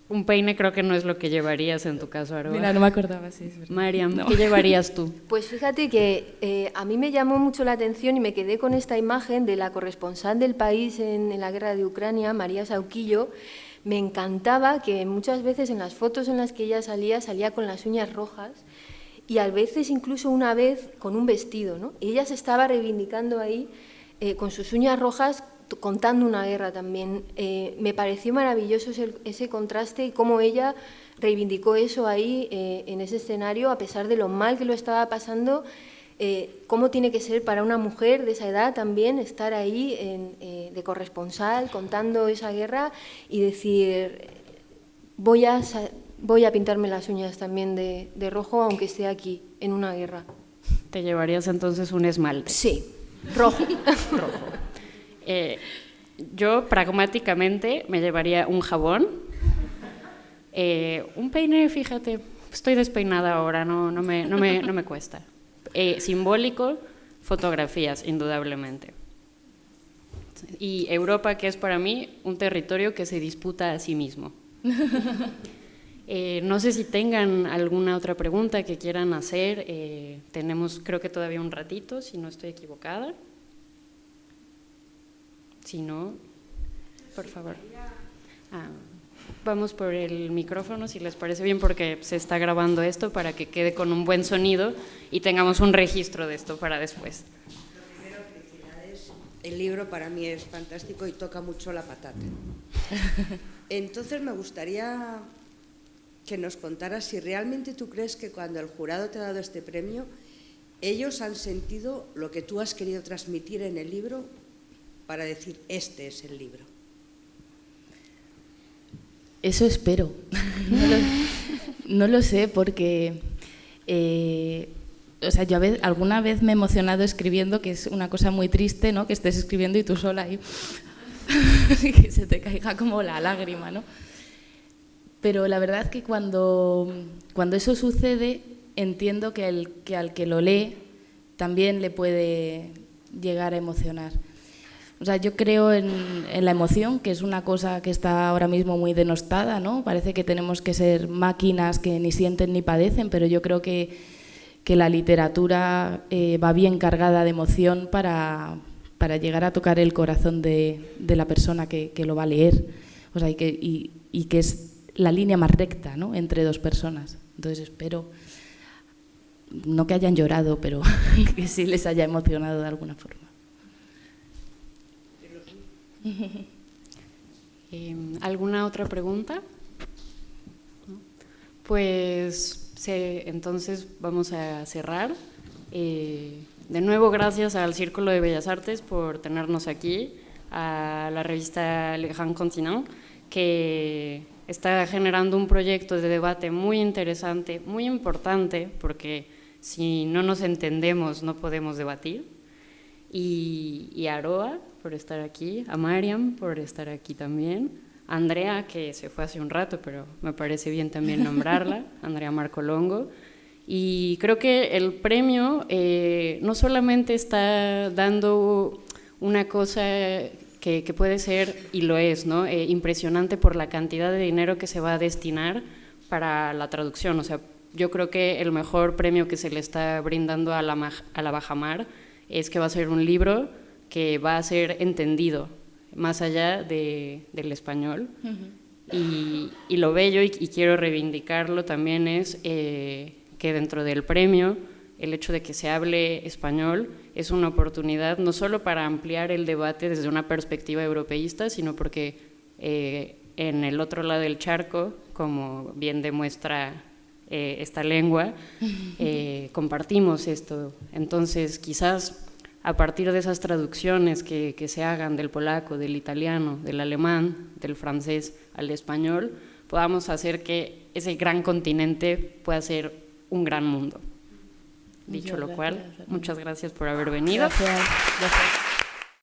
un peine creo que no es lo que llevarías en tu caso, Aroa. Mira, no me acordaba, sí, es verdad. Mariam, No. ¿qué llevarías tú? Pues fíjate que a mí me llamó mucho la atención y me quedé con esta imagen de la corresponsal del país en la guerra de Ucrania, María Sauquillo. Me encantaba que muchas veces en las fotos en las que ella salía con las uñas rojas y a veces incluso una vez con un vestido, ¿no? Y ella se estaba reivindicando ahí con sus uñas rojas, contando una guerra también. Me pareció maravilloso ese contraste y cómo ella reivindicó eso ahí en ese escenario, a pesar de lo mal que lo estaba pasando, cómo tiene que ser para una mujer de esa edad también estar ahí de corresponsal, contando esa guerra y decir, voy a pintarme las uñas también de rojo, aunque esté aquí, en una guerra. ¿Te llevarías entonces un esmalte? Sí, rojo. Rojo. Yo pragmáticamente me llevaría un jabón, un peine, fíjate, estoy despeinada ahora, no me cuesta. Simbólico, fotografías, indudablemente. Y Europa, que es para mí un territorio que se disputa a sí mismo. No sé si tengan alguna otra pregunta que quieran hacer. Tenemos, creo que todavía un ratito, si no estoy equivocada. Si no, por favor. Vamos por el micrófono, si les parece bien, porque se está grabando esto para que quede con un buen sonido y tengamos un registro de esto para después. Lo primero, felicidades. El libro para mí es fantástico y toca mucho la patata. Entonces me gustaría que nos contaras si realmente tú crees que cuando el jurado te ha dado este premio, ellos han sentido lo que tú has querido transmitir en el libro para decir, este es el libro. Eso espero. No lo sé, porque o sea, yo alguna vez me he emocionado escribiendo, que es una cosa muy triste, ¿no? Que estés escribiendo y tú sola ahí, que se te caiga como la lágrima, ¿no? Pero la verdad es que cuando eso sucede, entiendo que al que lo lee también le puede llegar a emocionar. O sea, yo creo en la emoción, que es una cosa que está ahora mismo muy denostada, ¿no? Parece que tenemos que ser máquinas que ni sienten ni padecen, pero yo creo que la literatura va bien cargada de emoción para llegar a tocar el corazón de la persona que lo va a leer. O sea, y que es la línea más recta, ¿no?, entre dos personas. Entonces espero, no que hayan llorado, pero que sí les haya emocionado de alguna forma. ¿Alguna otra pregunta? ¿No? Pues entonces vamos a cerrar. De nuevo, gracias al Círculo de Bellas Artes por tenernos aquí, a la revista Le Grand Continent, que está generando un proyecto de debate muy interesante, muy importante, porque si no nos entendemos no podemos debatir, y a Aroa por estar aquí, a Mariam por estar aquí también, a Andrea, que se fue hace un rato, pero me parece bien también nombrarla, Andrea Marcolongo. Y creo que el premio no solamente está dando una cosa que puede ser, y lo es, ¿no?, impresionante por la cantidad de dinero que se va a destinar para la traducción. O sea, yo creo que el mejor premio que se le está brindando a la Bajamar es que va a ser un libro que va a ser entendido más allá del español. Y lo bello, y quiero reivindicarlo también, es que dentro del premio el hecho de que se hable español es una oportunidad no solo para ampliar el debate desde una perspectiva europeísta, sino porque en el otro lado del charco, como bien demuestra esta lengua, compartimos esto. Entonces, quizás a partir de esas traducciones que se hagan del polaco, del italiano, del alemán, del francés al español, podamos hacer que ese gran continente pueda ser un gran mundo. Dicho lo cual, muchas gracias por haber venido. Gracias.